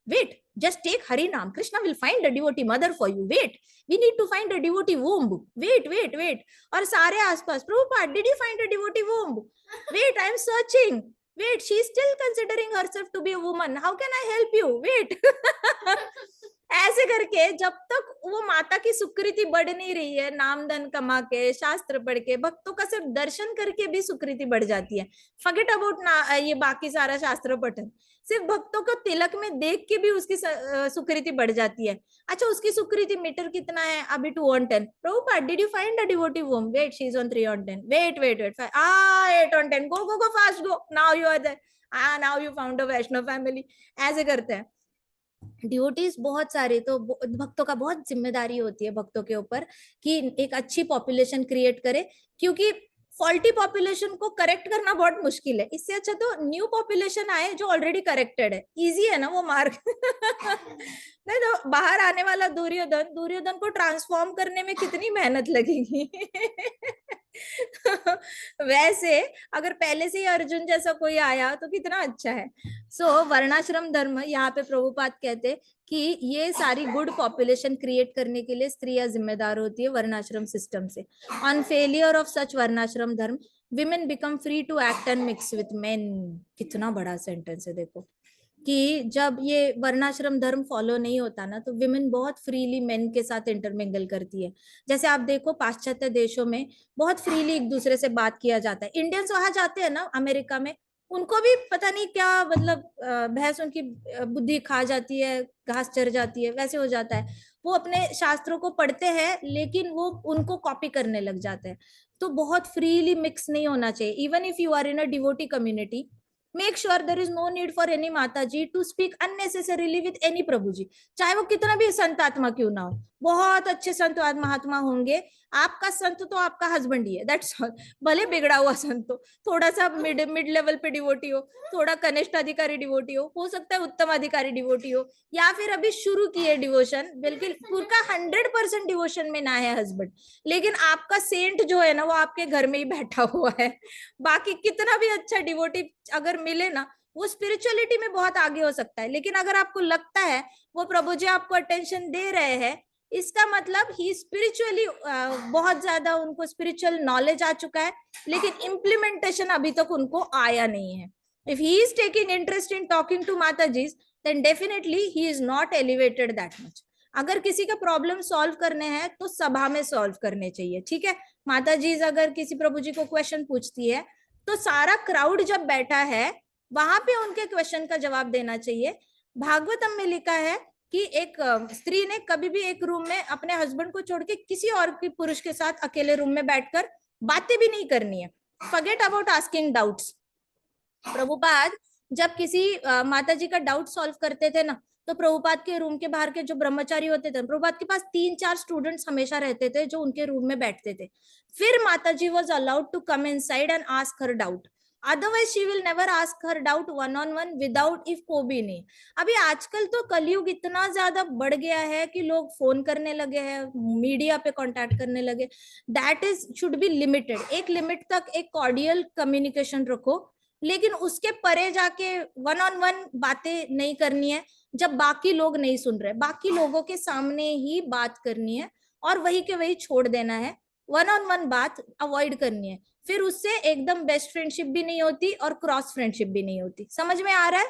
Wait, just take Harinam. Krishna will find a devotee mother for you. Wait, we need to find a devotee womb. Wait. और सारे आसपास, Prabhupada, did you find a devotee womb? Wait, I am searching. Wait, she is still considering herself to be a woman. How can I help you? Wait. ऐसे करके जब तक वो माता की सुकृति बढ़ नहीं रही है, नाम धन कमा के, शास्त्र पढ़ के, भक्तों का सिर्फ दर्शन करके भी सुकृति बढ़ जाती है। फॉरगेट अबाउट ना ये बाकी सारा शास्त्र पठन, सिर्फ भक्तों को तिलक में देख के भी उसकी सुकृति बढ़ जाती है। अच्छा, उसकी सुकृति मीटर कितना है? अभी 2/10। Prabhupada, did you find a devotee woman? Wait, she is on 3/10। Wait 8/10। Go fast go, now you are there, now you found a Vaishnava family. ऐसे करते हैं डिवोटीज बहुत सारे। तो भक्तों का बहुत जिम्मेदारी होती है भक्तों के ऊपर कि एक अच्छी पॉपुलेशन क्रिएट करे, क्योंकि फॉल्टी पॉपुलेशन को करेक्ट करना बहुत मुश्किल है, इससे अच्छा तो न्यू पॉपुलेशन आए जो ऑलरेडी करेक्टेड है, इजी है ना वो मार्ग। नहीं तो बाहर आने वाला दुर्योधन, दुर्योधन को ट्रांसफॉर्म करने में कितनी मेहनत लगेगी। वैसे अगर पहले से ही अर्जुन जैसा कोई आया तो कितना अच्छा है। सो वर्णाश्रम धर्म, यहाँ पे प्रभुपाद कहते कि ये सारी गुड पॉपुलेशन क्रिएट करने के लिए स्त्रियां जिम्मेदार होती है वर्णाश्रम सिस्टम से। On failure of such varnashrama dharma women become free to act and mix with men. कितना बड़ा सेंटेंस है देखो, कि जब ये वर्णाश्रम धर्म फॉलो नहीं होता ना तो विमेन बहुत फ्रीली मेन के साथ इंटरमिंगल करती है। जैसे आप देखो पाश्चात्य देशों में बहुत फ्रीली एक दूसरे से बात किया जाता है। इंडियंस वहां जाते हैं ना अमेरिका में, उनको भी पता नहीं क्या मतलब भैंस उनकी बुद्धि खा जाती है, घास चर जाती है, वैसे हो जाता है। वो अपने शास्त्रों को पढ़ते हैं लेकिन वो उनको कॉपी करने लग जाते हैं। तो बहुत फ्रीली मिक्स नहीं होना चाहिए। Even if you are in a devotee community, make sure there is no need for any mata ji to speak unnecessarily with any prabhu ji, चाहे वो कितना भी संत आत्मा क्यों ना हो। बहुत अच्छे संत महात्मा होंगे, आपका संत तो आपका हस्बैंड ही है, दैट्स ऑल। भले बिगड़ा हुआ संत हो, थोड़ा सा मिड लेवल पे डिवोटी हो, थोड़ा कनिष्ठ अधिकारी डिवोटी हो सकता है उत्तम अधिकारी डिवोटी हो, या फिर अभी शुरू किए डिवोशन, बिल्कुल पूरा 100% डिवोशन में ना है हस्बैंड, लेकिन आपका सेंट जो है ना वो आपके घर में ही बैठा हुआ है। बाकी कितना भी अच्छा डिवोटी अगर मिले ना, वो स्पिरिचुअलिटी में बहुत आगे हो सकता है, लेकिन अगर आपको लगता है वो प्रभु जी आपको अटेंशन दे रहे हैं, इसका मतलब ही स्पिरिचुअली बहुत ज्यादा उनको स्पिरिचुअल नॉलेज आ चुका है, लेकिन इम्प्लीमेंटेशन अभी तक उनको आया नहीं है। If he is taking interest in talking to Mata ji, then definitely he is not elevated that much. अगर किसी का प्रॉब्लम सॉल्व करने हैं तो सभा में सॉल्व करने चाहिए, ठीक है। माता जी अगर किसी प्रभु जी को क्वेश्चन पूछती है तो सारा क्राउड जब बैठा है वहां पे उनके क्वेश्चन का जवाब देना चाहिए। भागवतम में लिखा है कि एक स्त्री ने कभी भी एक रूम में अपने हस्बैंड को छोड़ के किसी और के पुरुष के साथ अकेले रूम में बैठकर बातें भी नहीं करनी है। Forget about asking doubts. Prabhupada जब किसी माता जी का डाउट सॉल्व करते थे ना, तो प्रभुपाद के रूम के बाहर के जो ब्रह्मचारी होते थे, प्रभुपाद के पास 3-4 स्टूडेंट्स हमेशा रहते थे जो उनके रूम में बैठते थे। फिर Mata ji was allowed to come inside and ask her doubt, otherwise she will never ask her doubt one on one without if को भी नहीं। अभी आजकल तो कलयुग इतना ज्यादा बढ़ गया है कि लोग फोन करने लगे हैं, मीडिया पे कांटेक्ट करने लगे। That is should be limited, एक लिमिट तक एक कॉर्डियल कम्युनिकेशन रखो, लेकिन उसके परे जाके वन ऑन वन बातें नहीं करनी है। जब बाकी लोग नहीं सुन रहे, बाकी लोगों के सामने ही बात करनी है और वही के वही छोड़ देना है। वन ऑन वन बात अवॉइड करनी है, फिर उससे एकदम बेस्ट फ्रेंडशिप भी नहीं होती और क्रॉस फ्रेंडशिप भी नहीं होती। समझ में आ रहा है?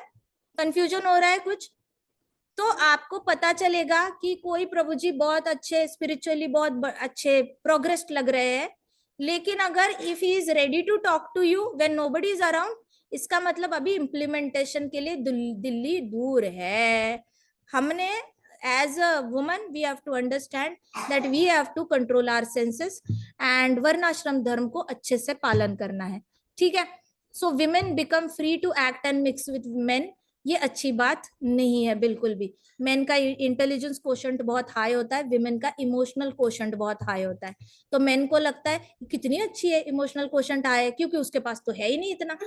कंफ्यूजन हो रहा है कुछ? तो आपको पता चलेगा कि कोई प्रभु जी बहुत अच्छे स्पिरिचुअली बहुत अच्छे प्रोग्रेस्ड लग रहे हैं, लेकिन अगर if he is ready to talk to you when nobody is around, इसका मतलब अभी इम्प्लीमेंटेशन के लिए दिल्ली दूर है। हमने as a woman we have to understand that we have to control our senses and वर्णाश्रम धर्म को अच्छे से पालन करना है, ठीक है। So women become free to act and mix with men, ये अच्छी बात नहीं है बिल्कुल भी। मेन का इंटेलिजेंस कोशंट बहुत हाई होता है, विमेन का इमोशनल कोशंट बहुत हाई होता है। तो मेन को लगता है कितनी अच्छी है, इमोशनल कोशंट हाई है, क्योंकि उसके पास तो है ही नहीं इतना।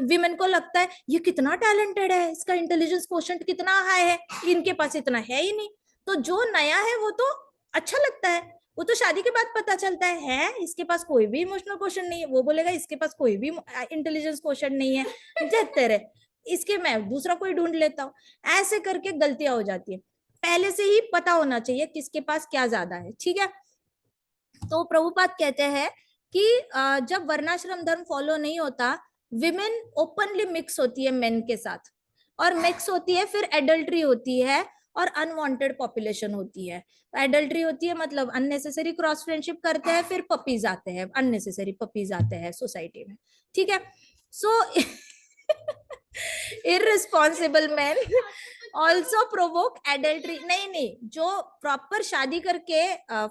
विमेन को लगता है ये कितना टैलेंटेड है, इसका इंटेलिजेंस कोशंट कितना हाई है, इनके पास इतना है ही नहीं। तो जो नया है वो तो अच्छा लगता है, वो तो शादी के बाद पता चलता है इसके पास कोई भी इमोशनल क्वेश्चन नहीं है, वो बोलेगा इसके पास कोई भी इंटेलिजेंस क्वेश्चन नहीं है, देते रहे इसके, मैं दूसरा कोई ढूंढ लेता हूँ। ऐसे करके गलतियां हो जाती है। पहले से ही पता होना चाहिए किसके पास क्या ज्यादा है, ठीक है। तो प्रभुपाद कहते हैं कि जब वर्णाश्रम धर्म फॉलो नहीं होता, विमेन ओपनली मिक्स होती है मेन के साथ, और मिक्स होती है फिर एडल्ट्री होती है और अनवांटेड पॉपुलेशन होती है। एडल्ट्री होती है मतलब अननेसेसरी क्रॉस फ्रेंडशिप करते हैं, फिर पपीज आते हैं, अननेसेसरी पपीज आते हैं सोसाइटी में, ठीक है। सो irresponsible men also provoke adultery। नहीं, जो प्रॉपर शादी करके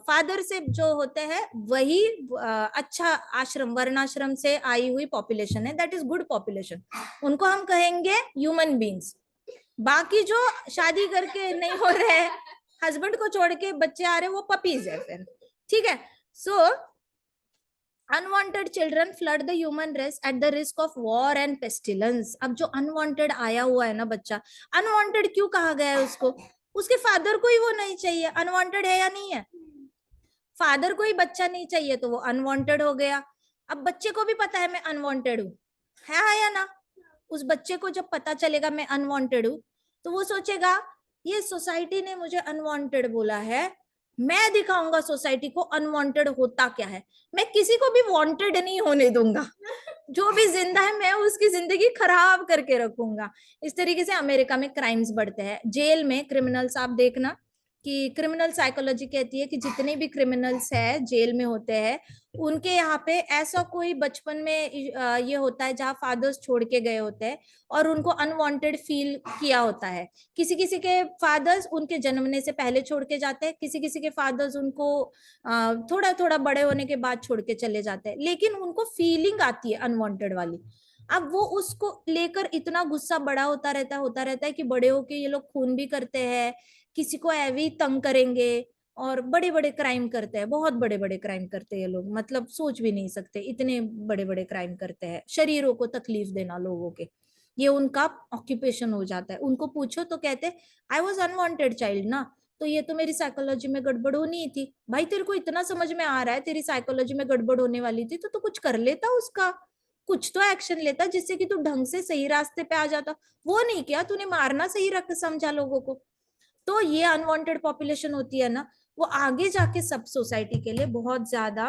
फादर से जो होते हैं वही अच्छा आश्रम वर्णाश्रम से आई हुई पॉपुलेशन है, दैट इज गुड पॉपुलेशन, उनको हम कहेंगे ह्यूमन बींग्स। बाकी जो शादी करके नहीं हो रहे, हस्बैंड को छोड़ के बच्चे आ रहे, वो पपीज है फिर, ठीक है। So unwanted children flood the human race at the risk of war and pestilence. अब जो अनवांटेड आया हुआ है ना बच्चा, अनवांटेड क्यों कहा गया है उसको? उसके फादर को ही वो नहीं चाहिए। अनवांटेड है या नहीं है? फादर को ही बच्चा नहीं चाहिए तो वो अनवांटेड हो गया। अब बच्चे को भी पता है मैं अनवांटेड हूँ, है या ना? उस बच्चे को जब पता चलेगा मैं अनवांटेड हूँ, तो वो सोचेगा ये सोसाइटी ने मुझे अनवांटेड बोला है, मैं दिखाऊंगा सोसाइटी को अनवांटेड होता क्या है। मैं किसी को भी वांटेड नहीं होने दूंगा, जो भी जिंदा है मैं उसकी जिंदगी खराब करके रखूंगा। इस तरीके से अमेरिका में क्राइम्स बढ़ते हैं। जेल में क्रिमिनल्स, आप देखना कि क्रिमिनल साइकोलॉजी कहती है कि जितने भी क्रिमिनल्स है जेल में होते हैं, उनके यहाँ पे ऐसा कोई बचपन में ये होता है जहाँ फादर्स छोड़ के गए होते हैं और उनको अनवांटेड फील किया होता है। किसी किसी के फादर्स उनके जन्मने से पहले छोड़ के जाते हैं, किसी किसी के फादर्स उनको थोड़ा थोड़ा बड़े होने के बाद छोड़ के चले जाते हैं, लेकिन उनको फीलिंग आती है अनवांटेड वाली। अब वो उसको लेकर इतना गुस्सा बड़ा होता रहता है कि बड़े होके ये लोग खून भी करते हैं, किसी को ऐवी तंग करेंगे और बड़े बड़े क्राइम करते हैं, बहुत बड़े बड़े क्राइम करते हैं ये लोग, मतलब सोच भी नहीं सकते इतने बड़े बड़े क्राइम करते हैं। शरीरों को तकलीफ देना लोगों के, ये उनका ऑक्यूपेशन हो जाता है। उनको पूछो तो कहते आई वॉज अनवांटेड चाइल्ड ना, तो ये तो मेरी साइकोलॉजी में गड़बड़ होनी ही थी। भाई तेरे को इतना समझ में आ रहा है तेरी साइकोलॉजी में गड़बड़ होने वाली थी, तो तू कुछ कर लेता, उसका कुछ तो एक्शन लेता जिससे कि तू ढंग से सही रास्ते पे आ जाता। वो नहीं किया तूने, मारना सही रख समझा लोगों को। तो ये अनवांटेड पॉपुलेशन होती है ना, वो आगे जाके सब सोसाइटी के लिए बहुत ज्यादा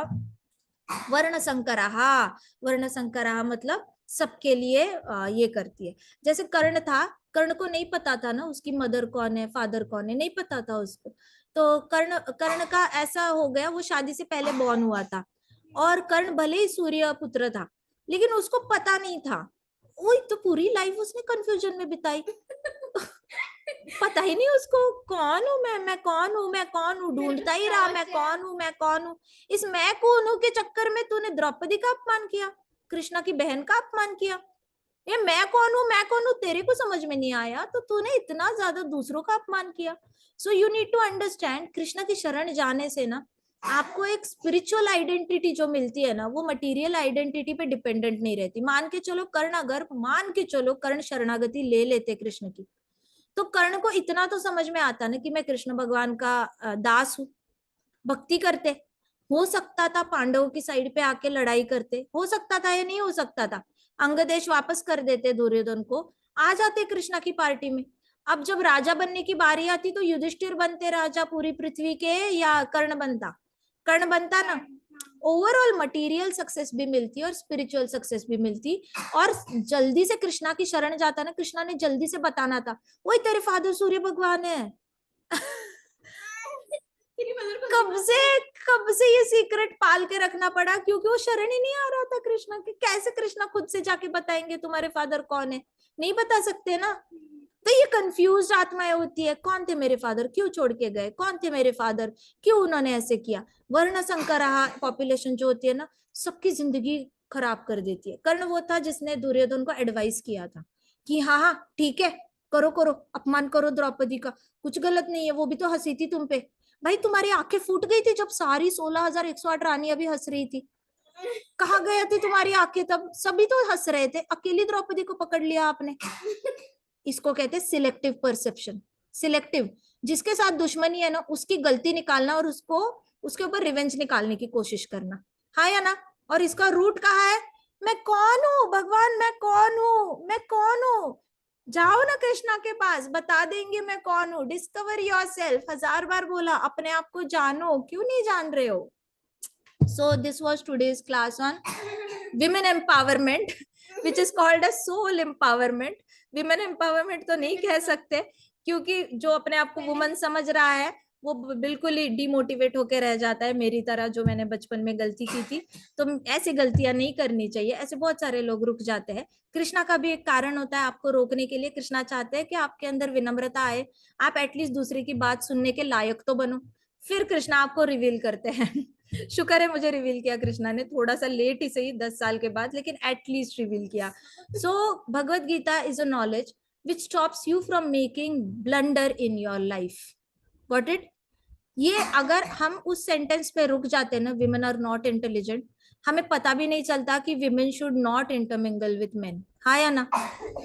वर्ण संकराहा, वर्ण संकराहा मतलब सबके लिए ये करती है। जैसे कर्ण था, कर्ण को नहीं पता था ना उसकी मदर कौन है फादर कौन है, नहीं पता था उसको। तो कर्ण कर्ण का ऐसा हो गया, वो शादी से पहले बॉर्न हुआ था और कर्ण भले ही सूर्य पुत्र था लेकिन उसको पता नहीं था। वही तो पूरी लाइफ उसने कंफ्यूजन में बिताई। पता ही नहीं उसको कौन हूं मैं कौन हूं, मैं कौन हूं, ढूंढता ही रहा मैं कौन हूं मैं कौन हूं। इस मैं कौन हूं के चक्कर में तूने द्रौपदी का अपमान किया, कृष्णा की बहन का अपमान किया। ये मैं कौन हूं तेरे को समझ में नहीं आया तो तूने इतना ज्यादा दूसरों का अपमान किया। So you need to understand, Krishna की शरण जाने से ना आपको एक स्पिरिचुअल आइडेंटिटी जो मिलती है ना, वो मटेरियल आइडेंटिटी पे डिपेंडेंट नहीं रहती। मान के चलो कर्ण, अगर मान के चलो कर्ण शरणागति ले लेते कृष्ण की, तो कर्ण को इतना तो समझ में आता ना कि मैं कृष्ण भगवान का दास हूं, भक्ति करते। हो सकता था पांडवों की साइड पे आके लड़ाई करते, हो सकता था या नहीं हो सकता था, अंग देश वापस कर देते दुर्योधन को, आ जाते कृष्णा की पार्टी में। अब जब राजा बनने की बारी आती तो युधिष्ठिर बनते राजा पूरी पृथ्वी के या कर्ण बनता? कर्ण बनता ना। ओवरऑल मटेरियल सक्सेस भी मिलती और स्पिरिचुअल सक्सेस भी मिलती। और जल्दी से कृष्णा की शरण जाता ना, कृष्णा ने जल्दी से बताना था वही तेरे फादर सूर्य भगवान है। कब से ये सीक्रेट पाल के रखना पड़ा, क्योंकि वो शरण ही नहीं आ रहा था कृष्णा के। कैसे कृष्णा खुद से जाके बताएंगे तुम्हारे फादर कौन है? नहीं बता सकते ना। तो ये कंफ्यूज आत्माएं होती है, कौन थे मेरे फादर, क्यों छोड़ के गए, कौन थे मेरे फादर, क्यों उन्होंने ऐसे किया। वर्ण संकराहा पॉपुलेशन जो होती है ना, सबकी जिंदगी खराब कर देती है। कर्ण वो था जिसने दुर्योधन को एडवाइस किया था कि हाँ हाँ ठीक है, करो करो अपमान करो द्रौपदी का, कुछ गलत नहीं है, वो भी तो हंसी थी तुम पे। भाई तुम्हारी आंखें फूट गई थी जब सारी 16,108 रानियां भी हंस रही थी। कहा गया थी तुम्हारी आंखें तब, सभी तो हंस रहे थे, अकेली द्रौपदी को पकड़ लिया आपने। इसको कहते हैं सिलेक्टिव परसेप्शन। सिलेक्टिव, जिसके साथ दुश्मनी है ना उसकी गलती निकालना और उसको उसके ऊपर रिवेंज निकालने की कोशिश करना, हाँ या ना? और इसका रूट कहाँ है? मैं कौन हूँ भगवान, मैं कौन हूँ, मैं कौन हूँ। जाओ ना कृष्णा के पास, बता देंगे मैं कौन हूँ। डिस्कवर योरसेल्फ, 1000 बार बोला, अपने आप को जानो, क्यों नहीं जान रहे हो? So this was today's class on women empowerment, which is called as soul empowerment. Women empowerment तो नहीं कह सकते, क्योंकि जो अपने आप को वुमन समझ रहा है वो बिल्कुल ही डिमोटिवेट होकर रह जाता है, मेरी तरह, जो मैंने बचपन में गलती की थी। तो ऐसी गलतियां नहीं करनी चाहिए, ऐसे बहुत सारे लोग रुक जाते हैं। कृष्णा का भी एक कारण होता है आपको रोकने के लिए। कृष्णा चाहते हैं कि आपके अंदर विनम्रता आए, आप एटलीस्ट दूसरे की बात सुनने के लायक तो बनो, फिर कृष्णा आपको रिवील करते हैं। शुक्र है मुझे रिवील किया कृष्णा ने, थोड़ा सा लेट ही सही, 10 साल के बाद, लेकिन एटलीस्ट रिवील किया। So Bhagavad Gita is a knowledge which stops you from making blunder in your life. Got it? ये अगर हम उस सेंटेंस पे रुक जाते ना, विमेन आर नॉट इंटेलिजेंट, हमें पता भी नहीं चलता कि women should not intermingle with main, हाँ या ना।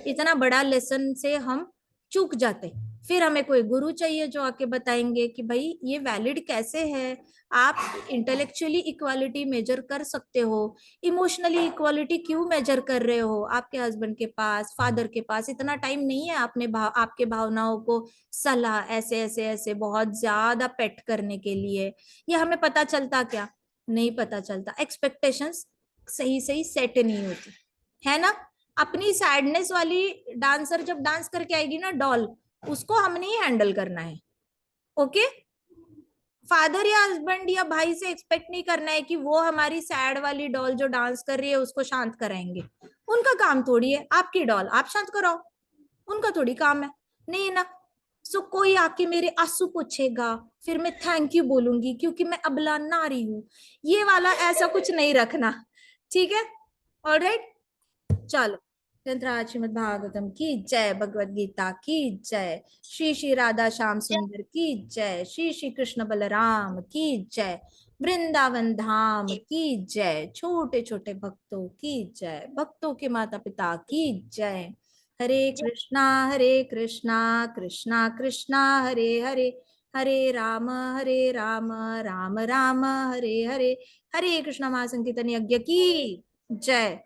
इतना बड़ा लेसन से हम चूक जाते। फिर हमें कोई गुरु चाहिए जो आके बताएंगे कि भाई ये वैलिड कैसे है, आप इंटेलेक्चुअली इक्वालिटी मेजर कर सकते हो, इमोशनली इक्वालिटी क्यों मेजर कर रहे हो। आपके हस्बैंड के पास, फादर के पास इतना टाइम नहीं है आपके भावनाओं को सलाह ऐसे ऐसे ऐसे बहुत ज्यादा पेट करने के लिए। ये हमें पता चलता क्या, नहीं पता चलता। एक्सपेक्टेशंस सही सही सेट नहीं होती है ना। अपनी सैडनेस वाली डांसर जब डांस करके आएगी ना, डॉल, उसको हमने ही हैंडल करना है। ओके, फादर या हस्बैंड या भाई से एक्सपेक्ट नहीं करना है कि वो हमारी सैड वाली डॉल जो डांस कर रही है उसको शांत कराएंगे। उनका काम थोड़ी है, आपकी डॉल आप शांत कराओ, उनका थोड़ी काम है, नहीं ना। सो कोई आके मेरे आंसू पोछेगा, फिर मैं थैंक यू बोलूंगी क्योंकि मैं अबला नारी हूं, ये वाला ऐसा कुछ नहीं रखना, ठीक है। ऑलराइट, चलो। ग्रंथराज श्रीमद् भागवतम की जय, भगवत गीता की जय, श्री श्री राधा श्याम सुंदर की जय, श्री श्री कृष्ण बलराम की जय, वृंदावन धाम की जय, छोटे छोटे भक्तों की जय, भक्तों के माता पिता की जय। हरे कृष्णा कृष्णा कृष्णा हरे हरे, हरे राम राम राम हरे हरे, हरे कृष्णा महासंकीर्तन यज्ञ की जय।